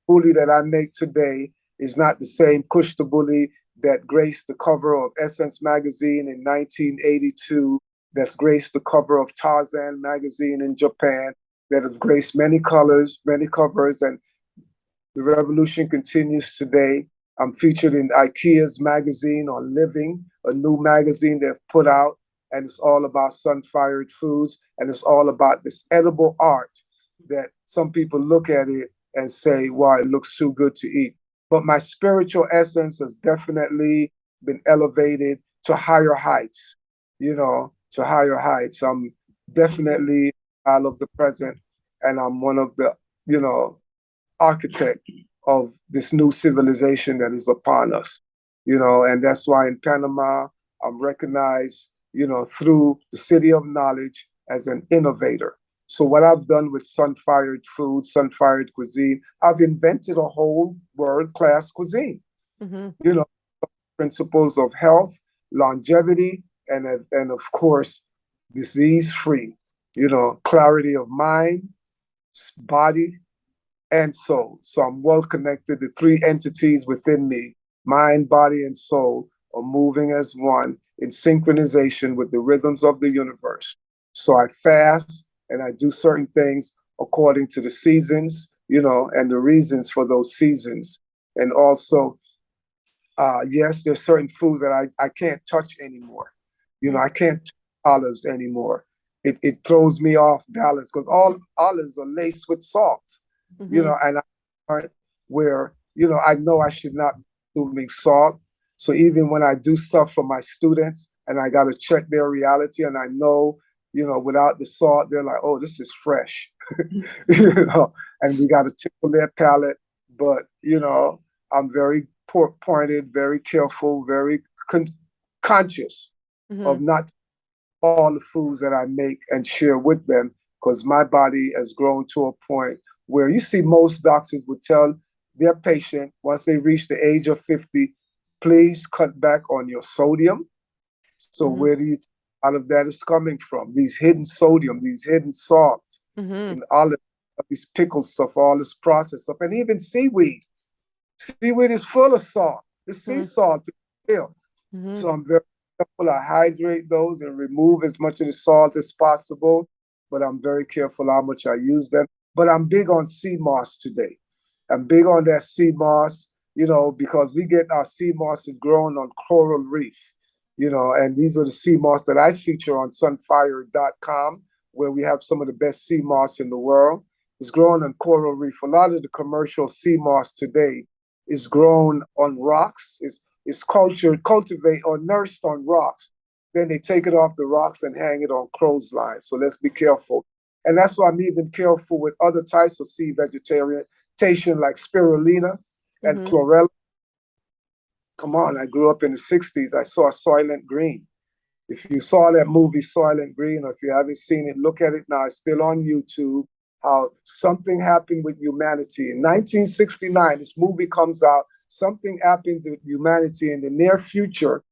B: bully that I make today is not the same kush tabbouleh that graced the cover of Essence magazine in 1982, that's graced the cover of Tarzan magazine in Japan, that have graced many colors, many covers, and the revolution continues today. I'm featured in IKEA's magazine on Living, a new magazine they've put out, and it's all about sun-fired foods, and it's all about this edible art that some people look at it and say, wow, it looks too good to eat. But my spiritual essence has definitely been elevated to higher heights, to higher heights. I'm definitely out of the present, and I'm one of the, architect of this new civilization that is upon us, and that's why in Panama, I'm recognized, through the city of knowledge as an innovator. So what I've done with sun-fired food, sun-fired cuisine, I've invented a whole world-class cuisine, principles of health, longevity, and of course, disease-free, clarity of mind, body, and soul. So I'm well connected. The three entities within me, mind, body, and soul, are moving as one in synchronization with the rhythms of the universe. So I fast and I do certain things according to the seasons, and the reasons for those seasons. And also, yes, there's certain foods that I can't touch anymore. I can't touch olives anymore. It throws me off balance because all olives are laced with salt, and where, I know I should not be consuming salt. So even when I do stuff for my students and I got to check their reality and I know, without the salt, they're like, oh, this is fresh, and we got to tickle their palate. But, I'm very pointed, very careful, very conscious of not all the foods that I make and share with them, because my body has grown to a point where you see most doctors would tell their patient once they reach the age of 50, please cut back on your sodium. So where do you think all of that is coming from? These hidden sodium, these hidden salt, and all of these pickled stuff, all this processed stuff, and even seaweed. Seaweed is full of salt. It's sea salt. So I'm very careful. I hydrate those and remove as much of the salt as possible, but I'm very careful how much I use them. But I'm big on sea moss today. I'm big on that sea moss, because we get our sea mosses grown on coral reef, and these are the sea moss that I feature on sunfire.com, where we have some of the best sea moss in the world. It's grown on coral reef. A lot of the commercial sea moss today is grown on rocks, is cultivated or nursed on rocks. Then they take it off the rocks and hang it on clotheslines. So let's be careful. And that's why I'm even careful with other types of sea vegetation like spirulina and chlorella. Come on, I grew up in the 60s. I saw Soylent Green. If you saw that movie Soylent Green, or if you haven't seen it, look at it now. It's still on YouTube. How something happened with humanity. In 1969, this movie comes out. Something happens with humanity in the near future,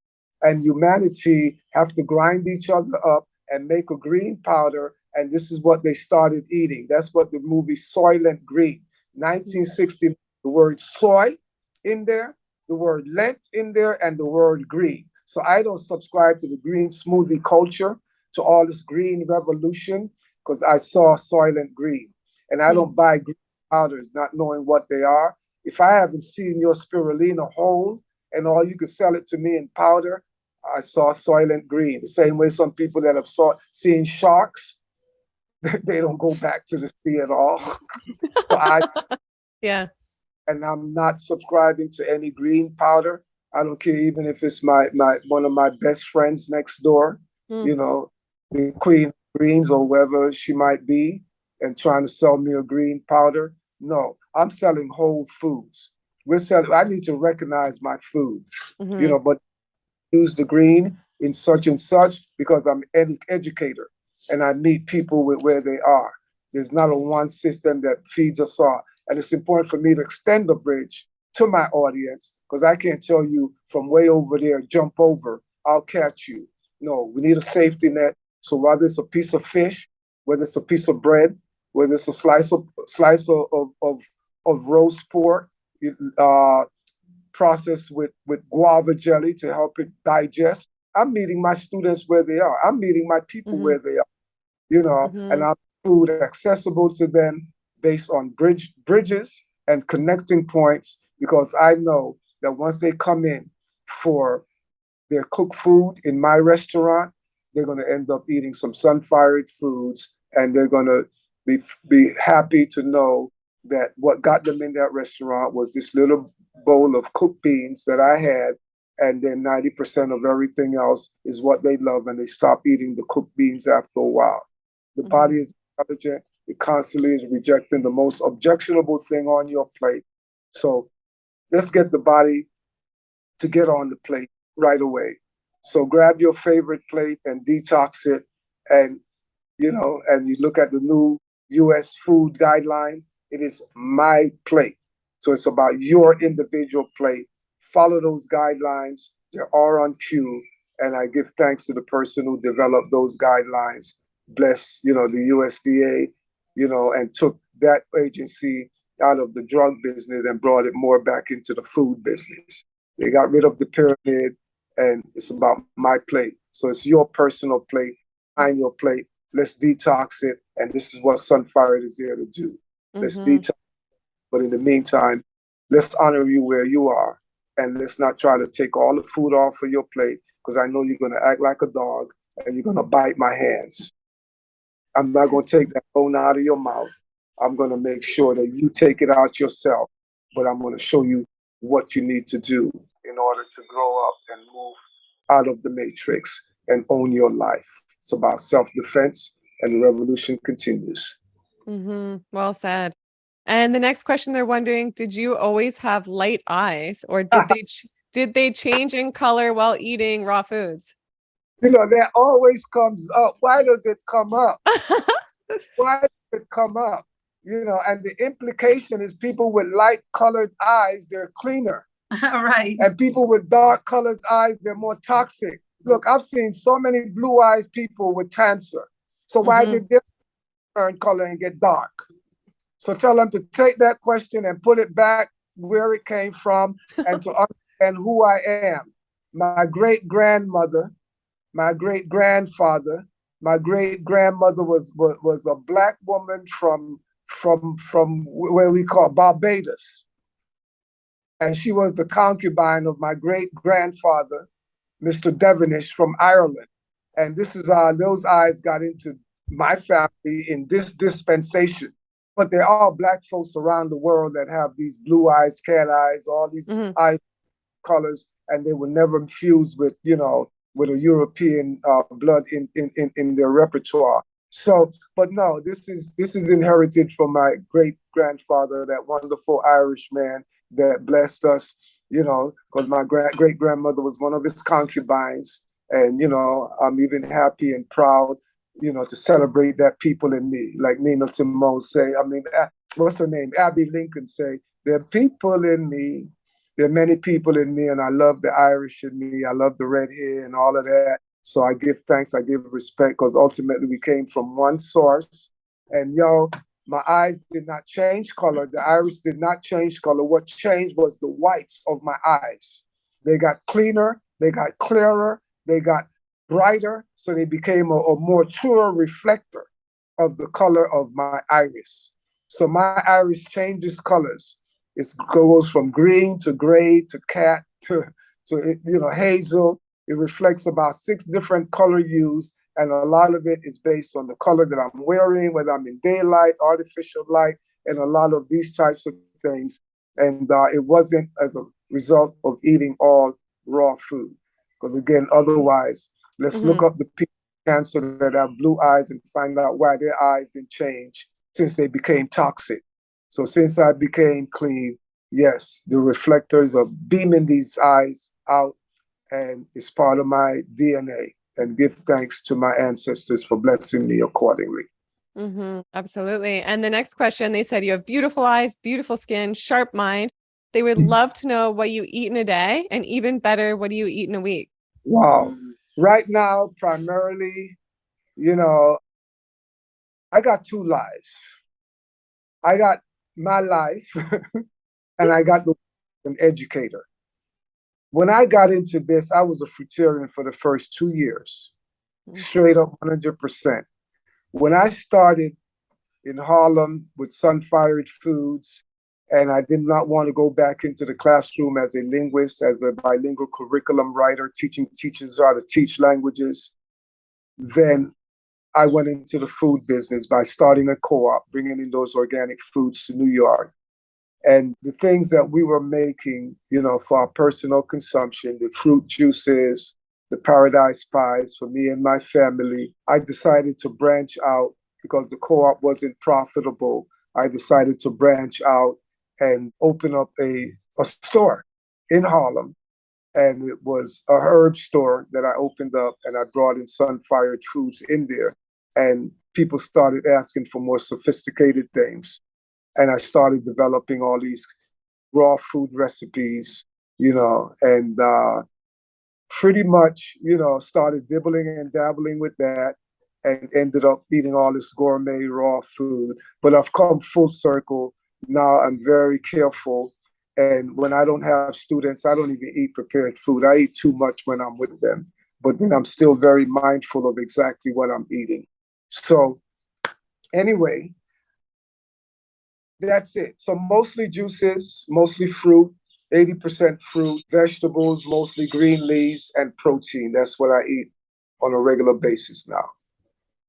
B: and humanity have to grind each other up and make a green powder, and this is what they started eating. That's what the movie Soylent Green, 1960, the word soy in there, the word lent in there, and the word green. So I don't subscribe to the green smoothie culture, to all this green revolution, because I saw Soylent Green. And I don't buy green powders not knowing what they are. If I haven't seen your spirulina whole and all you can sell it to me in powder, I saw Soylent Green. The same way some people that have seen sharks, they don't go back to the sea at all. So and I'm not subscribing to any green powder. I don't care even if it's my one of my best friends next door, the Queen Greens or whoever she might be, and trying to sell me a green powder. No, I'm selling whole foods. I need to recognize my food, but use the green in such and such because I'm an educator and I meet people with where they are. There's not a one system that feeds us all. And it's important for me to extend the bridge to my audience, because I can't tell you from way over there, jump over, I'll catch you. No, we need a safety net. So whether it's a piece of fish, whether it's a piece of bread, whether it's a slice of roast pork, processed with guava jelly to help it digest. I'm meeting my students where they are. I'm meeting my people where they are, and I'm food accessible to them based on bridges and connecting points, because I know that once they come in for their cooked food in my restaurant, they're going to end up eating some sun-fired foods, and they're going to be happy to know that what got them in that restaurant was this little bowl of cooked beans that I had, and then 90% of everything else is what they love, and they stop eating the cooked beans after a while. The body is intelligent. It constantly is rejecting the most objectionable thing on your plate. So let's get the body to get on the plate right away. So grab your favorite plate and detox it. And, and you look at the new US food guideline, it is my plate. So it's about your individual plate. Follow those guidelines. They are on cue. And I give thanks to the person who developed those guidelines. Bless, the USDA, and took that agency out of the drug business and brought it more back into the food business. They got rid of the pyramid and it's about my plate. So it's your personal plate, find your plate. Let's detox it, and this is what Sunfire is here to do. Let's detox. But in the meantime, let's honor you where you are, and let's not try to take all the food off of your plate, because I know you're going to act like a dog and you're going to bite my hands. I'm not going to take that bone out of your mouth. I'm going to make sure that you take it out yourself, but I'm going to show you what you need to do in order to grow up and move out of the matrix and own your life. It's about self-defense, and the revolution continues.
A: Well said. And the next question they're wondering, did you always have light eyes, or did they change in color while eating raw foods?
B: That always comes up. Why does it come up? Why does it come up? And the implication is people with light colored eyes, they're cleaner.
C: Right.
B: And people with dark colored eyes, they're more toxic. Look, I've seen so many blue eyes people with cancer. So why did they turn color and get dark? So tell them to take that question and put it back where it came from, and to understand who I am. My great-grandmother, my great-grandfather, my great-grandmother was a Black woman from where we call Barbados. And she was the concubine of my great-grandfather, Mr. Devonish from Ireland. And this is how those eyes got into my family in this dispensation. But they're all Black folks around the world that have these blue eyes, cat eyes, all these eye colors, and they were never infused with, with a European blood in their repertoire. So, but no, this is inherited from my great-grandfather, that wonderful Irish man that blessed us, because my great-grandmother was one of his concubines. And, I'm even happy and proud, to celebrate that people in me. Like Nina Simone say, what's her name? Abby Lincoln say, there are people in me. There are many people in me, and I love the Irish in me. I love the red hair and all of that. So I give thanks, I give respect, because ultimately we came from one source. And my eyes did not change color. The iris did not change color. What changed was the whites of my eyes. They got cleaner, they got clearer, they got brighter, so they became a more truer reflector of the color of my iris. So my iris changes colors. It goes from green to gray to cat to hazel. It reflects about 6 different color hues, and a lot of it is based on the color that I'm wearing, whether I'm in daylight, artificial light, and a lot of these types of things. And it wasn't as a result of eating all raw food, because again, otherwise, let's look up the people with cancer that have blue eyes and find out why their eyes didn't change since they became toxic. So since I became clean, yes, the reflectors are beaming these eyes out, and it's part of my DNA. And give thanks to my ancestors for blessing me accordingly.
A: Absolutely. And the next question, they said you have beautiful eyes, beautiful skin, sharp mind. They would love to know what you eat in a day, and even better, what do you eat in a week?
B: Wow. Right now, primarily, I got 2 lives. I got my life and I got an educator. When I got into this, I was a fruitarian for the first 2 years, straight up 100%. When I started in Harlem with Sunfired Foods, and I did not want to go back into the classroom as a linguist, as a bilingual curriculum writer, teaching teachers how to teach languages, then I went into the food business by starting a co-op, bringing in those organic foods to New York. And the things that we were making, for our personal consumption, the fruit juices, the paradise pies for me and my family, I decided to branch out because the co-op wasn't profitable. I decided to branch out and open up a store in Harlem. And it was a herb store that I opened up, and I brought in Sunfired Foods in there. And people started asking for more sophisticated things. And I started developing all these raw food recipes, and pretty much, started dibbling and dabbling with that, and ended up eating all this gourmet raw food. But I've come full circle. Now I'm very careful, And when I don't have students, I don't even eat prepared food. I eat too much when I'm with them, but then I'm still very mindful of exactly what I'm eating. So anyway, that's it. So mostly juices, mostly fruit, 80% fruit, vegetables, mostly green leaves, and protein. That's what I eat on a regular basis now.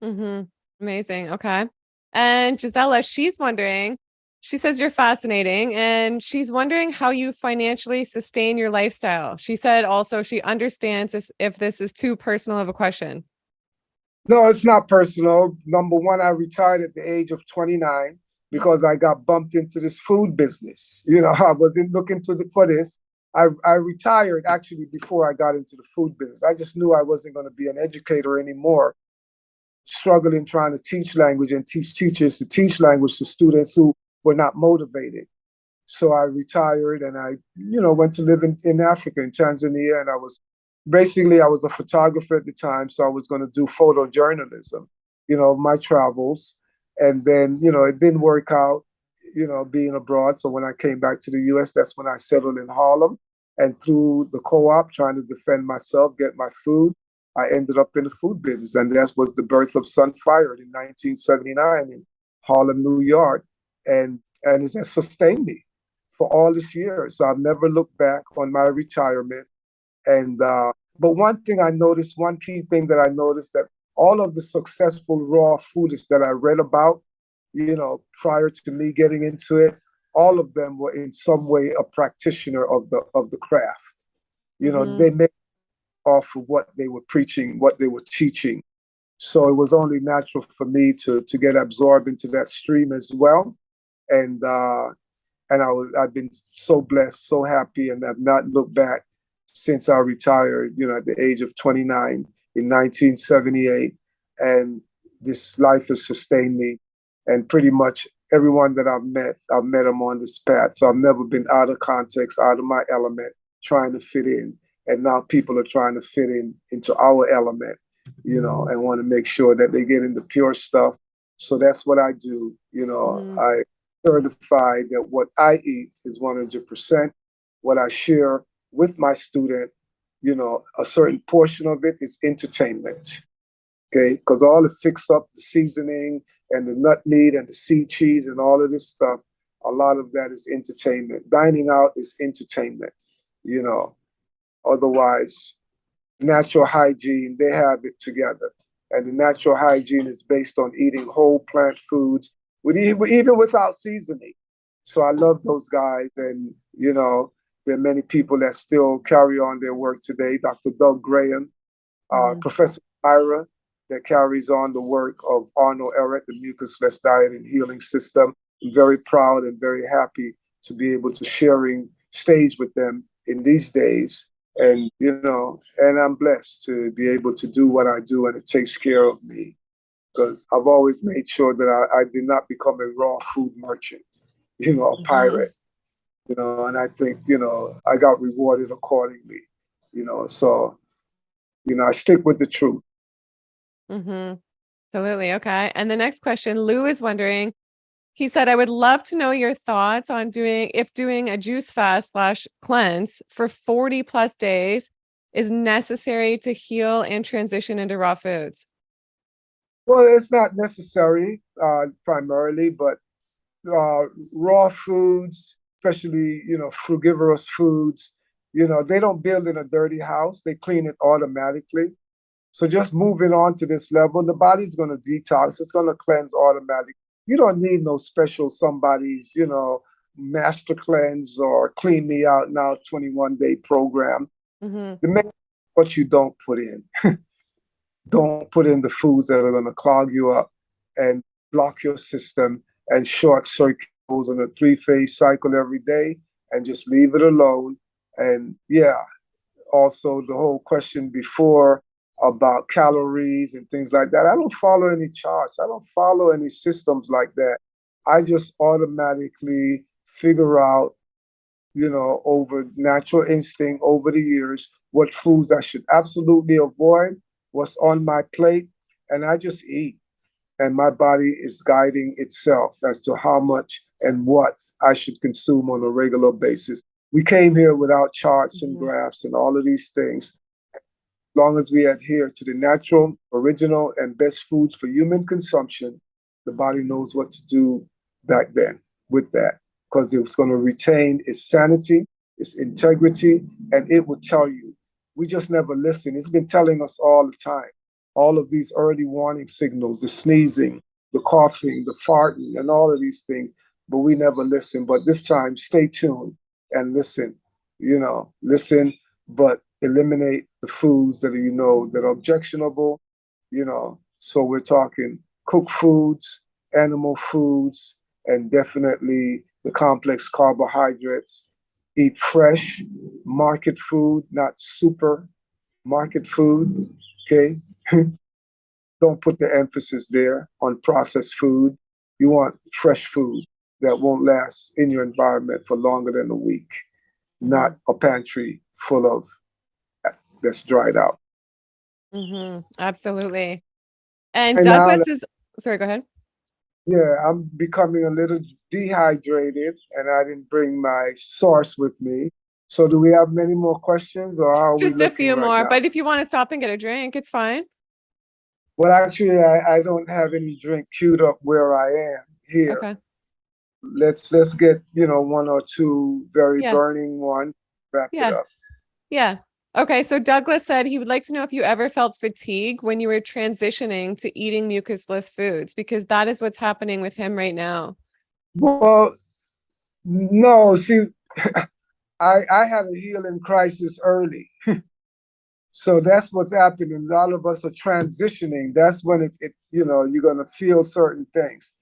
A: Mm-hmm. Amazing. Okay. And Gisela, she's wondering, she says you're fascinating and she's wondering how you financially sustain your lifestyle. She said also she understands if this is too personal of a question.
B: No, it's not personal. Number one, I retired at the age of 29 because I got bumped into this food business. I wasn't looking for this. I retired actually before I got into the food business. I just knew I wasn't going to be an educator anymore, struggling trying to teach language and teach teachers to teach language to students who were not motivated. So I retired and I, went to live in Africa, in Tanzania. And I was a photographer at the time. So I was going to do photojournalism, my travels. And then, it didn't work out, being abroad. So when I came back to the US, that's when I settled in Harlem. And through the co-op, trying to defend myself, get my food, I ended up in the food business. And that was the birth of Sunfired in 1979 in Harlem, New York. And it just sustained me for all these years. So I've never looked back on my retirement. And but one key thing that I noticed, that all of the successful raw foodists that I read about, prior to me getting into it, all of them were in some way a practitioner of the craft. They made off of what they were preaching, what they were teaching. So it was only natural for me to get absorbed into that stream as well. And I've been so blessed, so happy, and I've not looked back since I retired, at the age of 29 in 1978. And this life has sustained me. And pretty much everyone that I've met them on this path. So I've never been out of context, out of my element, trying to fit in. And now people are trying to fit into our element, and want to make sure that they get into pure stuff. So that's what I do. I certified that what I eat is 100%. What I share with my student, a certain portion of it is entertainment. Okay, because all the fix up, the seasoning and the nut meat and the sea cheese and all of this stuff, a lot of that is entertainment. Dining out is entertainment. Otherwise, natural hygiene, they have it together. And the natural hygiene is based on eating whole plant foods, even without seasoning. So I love those guys. And, there are many people that still carry on their work today. Dr. Doug Graham, Professor Ira, that carries on the work of Arnold Ehret, the mucusless diet and healing system. I'm very proud and very happy to be able to sharing stage with them in these days. And, and I'm blessed to be able to do what I do, and it takes care of me, because I've always made sure that I did not become a raw food merchant, a pirate, and I think, I got rewarded accordingly, so, I stick with the truth.
A: Mm-hmm. Absolutely. Okay. And the next question, Lou is wondering, he said, I would love to know your thoughts on doing a juice fast / cleanse for 40 plus days is necessary to heal and transition into raw foods.
B: Well, it's not necessary primarily, but raw foods, especially, frugivorous foods, they don't build in a dirty house. They clean it automatically. So just moving on to this level, the body's going to detox. It's going to cleanse automatically. You don't need no special somebody's, master cleanse or clean me out now 21-day program.
A: Mm-hmm.
B: The main what you don't put in. Don't put in the foods that are going to clog you up and block your system and short circuit goes on a 3-phase cycle every day, and just leave it alone. And also the whole question before about calories and things like that. I don't follow any charts. I don't follow any systems like that. I just automatically figure out, over natural instinct over the years, what foods I should absolutely avoid, what's on my plate, and I just eat. And my body is guiding itself as to how much and what I should consume on a regular basis. We came here without charts and
A: Mhm.
B: graphs and all of these things. As long as we adhere to the natural, original, and best foods for human consumption, the body knows what to do back then with that, because it's going to retain its sanity, its integrity, and it will tell you. We just never listen. It's been telling us all the time. All of these early warning signals, the sneezing, the coughing, the farting, and all of these things, but we never listen. But this time, stay tuned and listen. Listen, but eliminate the foods that that are objectionable. So we're talking cooked foods, animal foods, and definitely the complex carbohydrates. Eat fresh market food, not super market food. Okay. Don't put the emphasis there on processed food. You want fresh food that won't last in your environment for longer than a week, not a pantry full of that's dried out.
A: Absolutely. And
B: And now,
A: Douglas is, sorry, go ahead.
B: yeah, I'm becoming a little dehydrated and I didn't bring my source with me. So, do we have many more questions or how are we
A: Just a
B: looking
A: few
B: right
A: more,
B: now?
A: but if you want to stop and get a drink, it's fine.
B: Well, actually, I don't have any drink queued up where I am here.
A: Okay.
B: Let's get one or two very
A: Yeah.
B: burning ones. Wrap it
A: Yeah.
B: up.
A: Yeah. Okay. So Douglas said he would like to know if you ever felt fatigue when you were transitioning to eating mucusless foods, because that is what's happening with him right now.
B: Well, no. See, I had a healing crisis early. So that's what's happening. A lot of us are transitioning. That's when you're gonna feel certain things.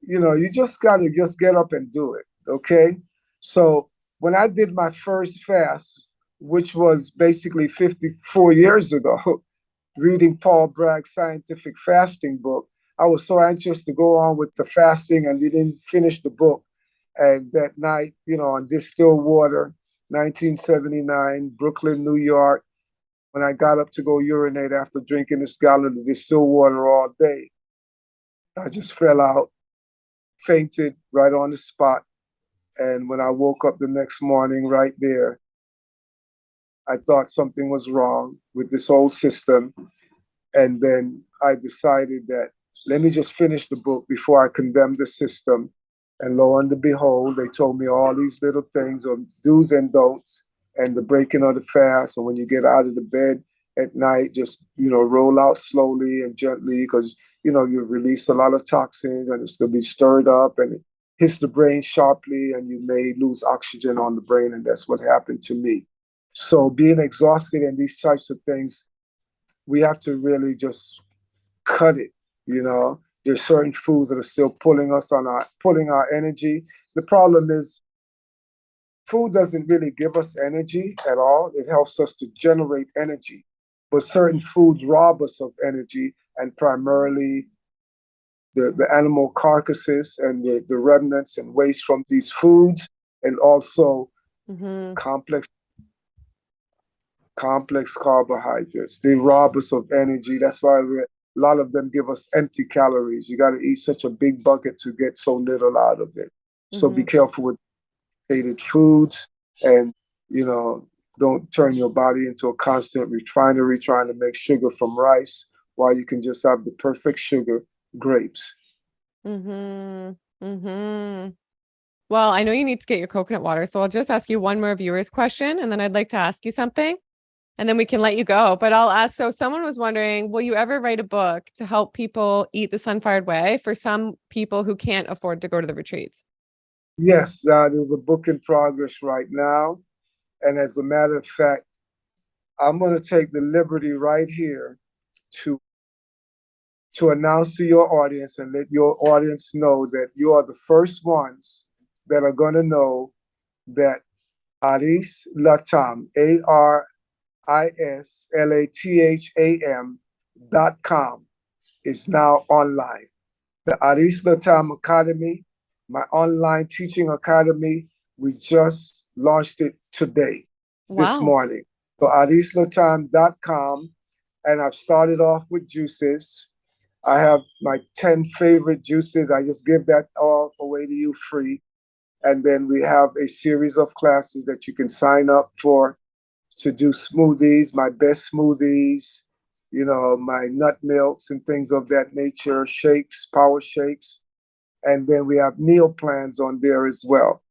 B: You just gotta just get up and do it. Okay. So when I did my first fast, which was basically 54 years ago, reading Paul Bragg's scientific fasting book, I was so anxious to go on with the fasting and didn't finish the book. And that night, on distilled water, 1979, Brooklyn, New York, when I got up to go urinate after drinking this gallon of distilled water all day, I just fell out, fainted right on the spot. And when I woke up the next morning, right there, I thought something was wrong with this whole system. And then I decided that let me just finish the book before I condemn the system. And lo and behold, they told me all these little things of do's and don'ts and the breaking of the fast. And when you get out of the bed at night, just, roll out slowly and gently because, you release a lot of toxins and it's going to be stirred up and it hits the brain sharply and you may lose oxygen on the brain. And that's what happened to me. So being exhausted and these types of things, we have to really just cut it. There's certain foods that are still pulling our energy. The problem is food doesn't really give us energy at all. It helps us to generate energy, but certain foods rob us of energy, and primarily the animal carcasses and the remnants and waste from these foods, and also complex complex carbohydrates. They rob us of energy. That's why a lot of them give us empty calories. You got to eat such a big bucket to get so little out of it. So be careful with foods and, don't turn your body into a constant refinery trying to make sugar from rice while you can just have the perfect sugar, grapes.
A: Mm-hmm. Mm-hmm. Well, I know you need to get your coconut water, so I'll just ask you one more viewer's question, and then I'd like to ask you something, and then we can let you go. But I'll ask, so someone was wondering, will you ever write a book to help people eat the sun-fired way for some people who can't afford to go to the retreats?
B: Yes, there's a book in progress right now. And as a matter of fact, I'm going to take the liberty right here to announce to your audience and let your audience know that you are the first ones that are going to know that Aris Latham, ArisLatham.com is now online. The Aris Latham Academy, my online teaching academy, we just launched it today, this
A: Wow.
B: morning. So arislatham.com, and I've started off with juices. I have my 10 favorite juices. I just give that all away to you free. And then we have a series of classes that you can sign up for to do smoothies, my best smoothies, my nut milks and things of that nature, shakes, power shakes. And then we have meal plans on there as well.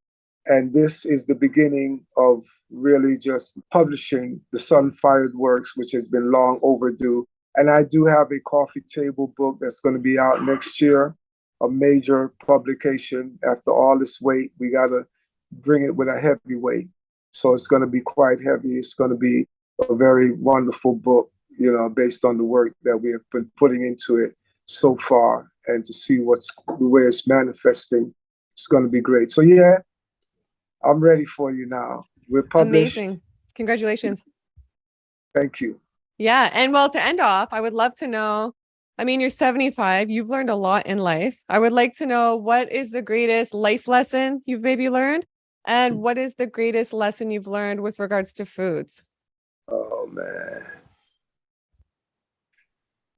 B: And this is the beginning of really just publishing the Sun-Fired Works, which has been long overdue. And I do have a coffee table book that's going to be out next year, a major publication. After all this weight, we got to bring it with a heavy weight. So it's going to be quite heavy. It's going to be a very wonderful book, based on the work that we have been putting into it so far, and to see the way it's manifesting. It's going to be great. So yeah, I'm ready for you now. We're published.
A: Amazing. Congratulations.
B: Thank you.
A: Yeah. And well, to end off, I would love to know, I mean, you're 75, you've learned a lot in life. I would like to know, what is the greatest life lesson you've maybe learned? And what is the greatest lesson you've learned with regards to foods?
B: Oh, man.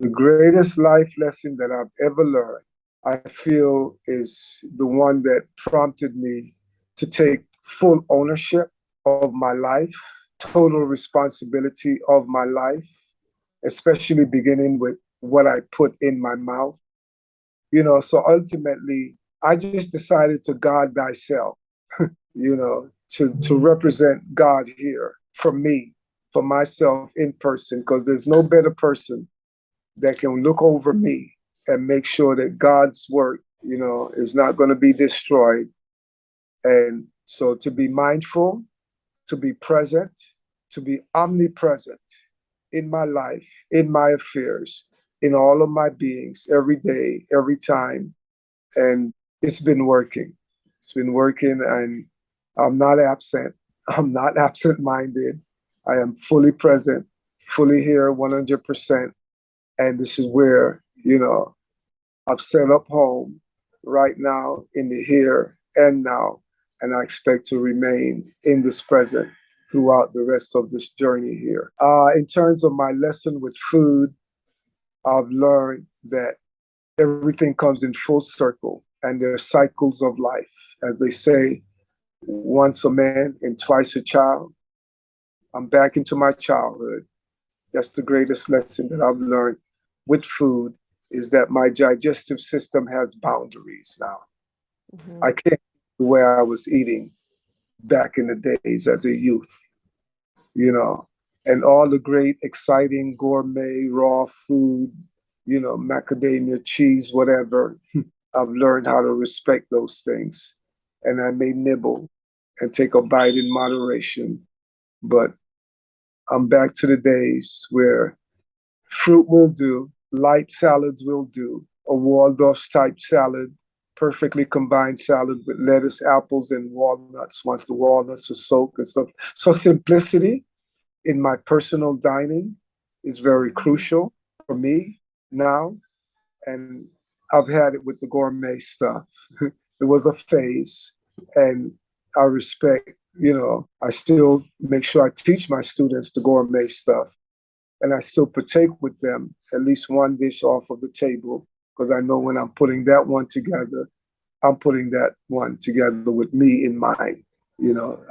B: The greatest life lesson that I've ever learned, I feel, is the one that prompted me to take full ownership of my life, total responsibility of my life, especially beginning with what I put in my mouth. So ultimately, I just decided to God thyself, to represent God here for me, for myself in person, because there's no better person that can look over me and make sure that God's work, is not going to be destroyed. And so to be mindful, to be present, to be omnipresent in my life, in my affairs, in all of my beings, every day, every time. And it's been working. It's been working, and I'm not absent. I'm not absent-minded. I am fully present, fully here, 100%. And this is where, I've set up home right now in the here and now. And I expect to remain in this present throughout the rest of this journey here. In terms of my lesson with food, I've learned that everything comes in full circle, and there are cycles of life. As they say, once a man and twice a child. I'm back into my childhood. That's the greatest lesson that I've learned with food, is that my digestive system has boundaries now. Mm-hmm. I can't eat the way I was eating back in the days as a youth, and all the great, exciting, gourmet, raw food, macadamia cheese, whatever. I've learned how to respect those things. And I may nibble and take a bite in moderation, but I'm back to the days where fruit will do, light salads will do, a Waldorf type salad, perfectly combined salad with lettuce, apples, and walnuts once the walnuts are soaked and stuff. So simplicity in my personal dining is very crucial for me now. And I've had it with the gourmet stuff. It was a phase, and I respect, I still make sure I teach my students the gourmet stuff, and I still partake with them at least one dish off of the table, because I know when I'm putting that one together, I'm putting that one together with me in mind.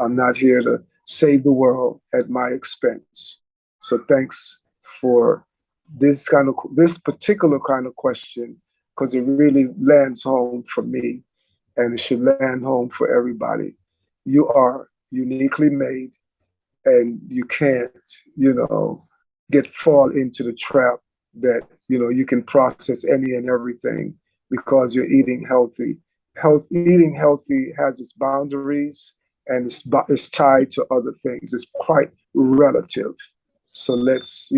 B: I'm not here to save the world at my expense. So thanks for this particular kind of question, because it really lands home for me, and it should land home for everybody. You are uniquely made, and you can't, fall into the trap that, you can process any and everything because you're eating healthy. Eating healthy has its boundaries, and it's tied to other things. It's quite relative. So let's,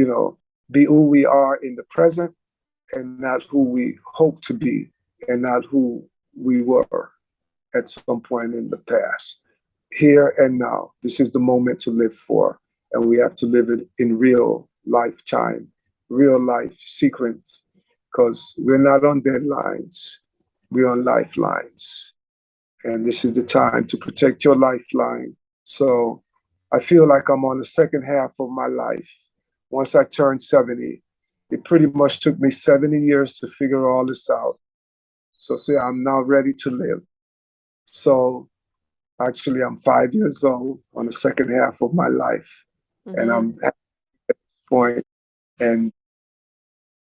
B: be who we are in the present, and not who we hope to be, and not who we were at some point in the past. Here and now, this is the moment to live for, and we have to live it in real lifetime, real life sequence, because we're not on deadlines, we're on lifelines. And this is the time to protect your lifeline. So I feel like I'm on the second half of my life. Once I turned 70, it pretty much took me 70 years to figure all this out. So say I'm now ready to live. So Actually, I'm 5 years old on the second half of my life, and
A: Mm-hmm.
B: I'm at this point and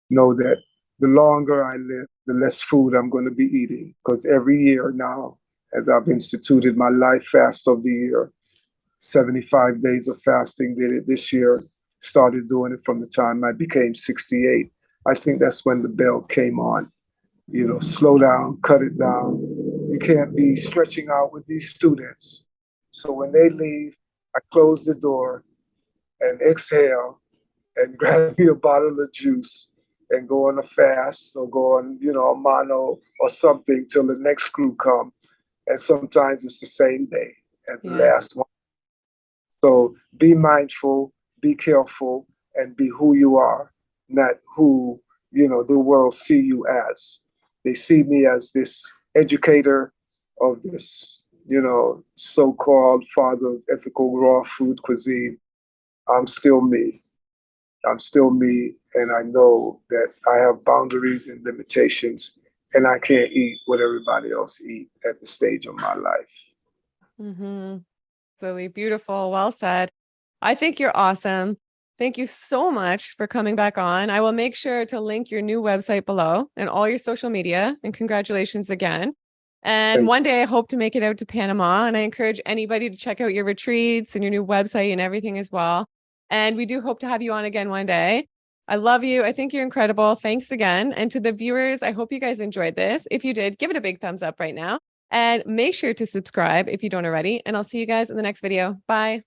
B: know that the longer I live, the less food I'm going to be eating. Because every year now, as I've instituted my life fast of the year, 75 days of fasting, did it this year, started doing it from the time I became 68. I think that's when the bell came on. You know, slow down, cut it down. You can't be stretching out with these students. So when they leave, I close the door and exhale and grab me a bottle of juice and go on a fast or go on, a mono or something till the next crew come. And sometimes it's the same day as the
A: Yeah.
B: last one. So be mindful, be careful, and be who you are, not who, the world see you as. They see me as this educator of this, so-called father of ethical raw food cuisine. I'm still me. I'm still me, and I know that I have boundaries and limitations, and I can't eat what everybody else eat at the stage of my life.
A: Mm-hmm. Absolutely beautiful. Well said. I think you're awesome. Thank you so much for coming back on. I will make sure to link your new website below and all your social media. And congratulations again. And
B: Thank
A: one day I hope to make it out to Panama. And I encourage anybody to check out your retreats and your new website and everything as well. And we do hope to have you on again one day. I love you. I think you're incredible. Thanks again. And to the viewers, I hope you guys enjoyed this. If you did, give it a big thumbs up right now. And make sure to subscribe if you don't already. And I'll see you guys in the next video. Bye.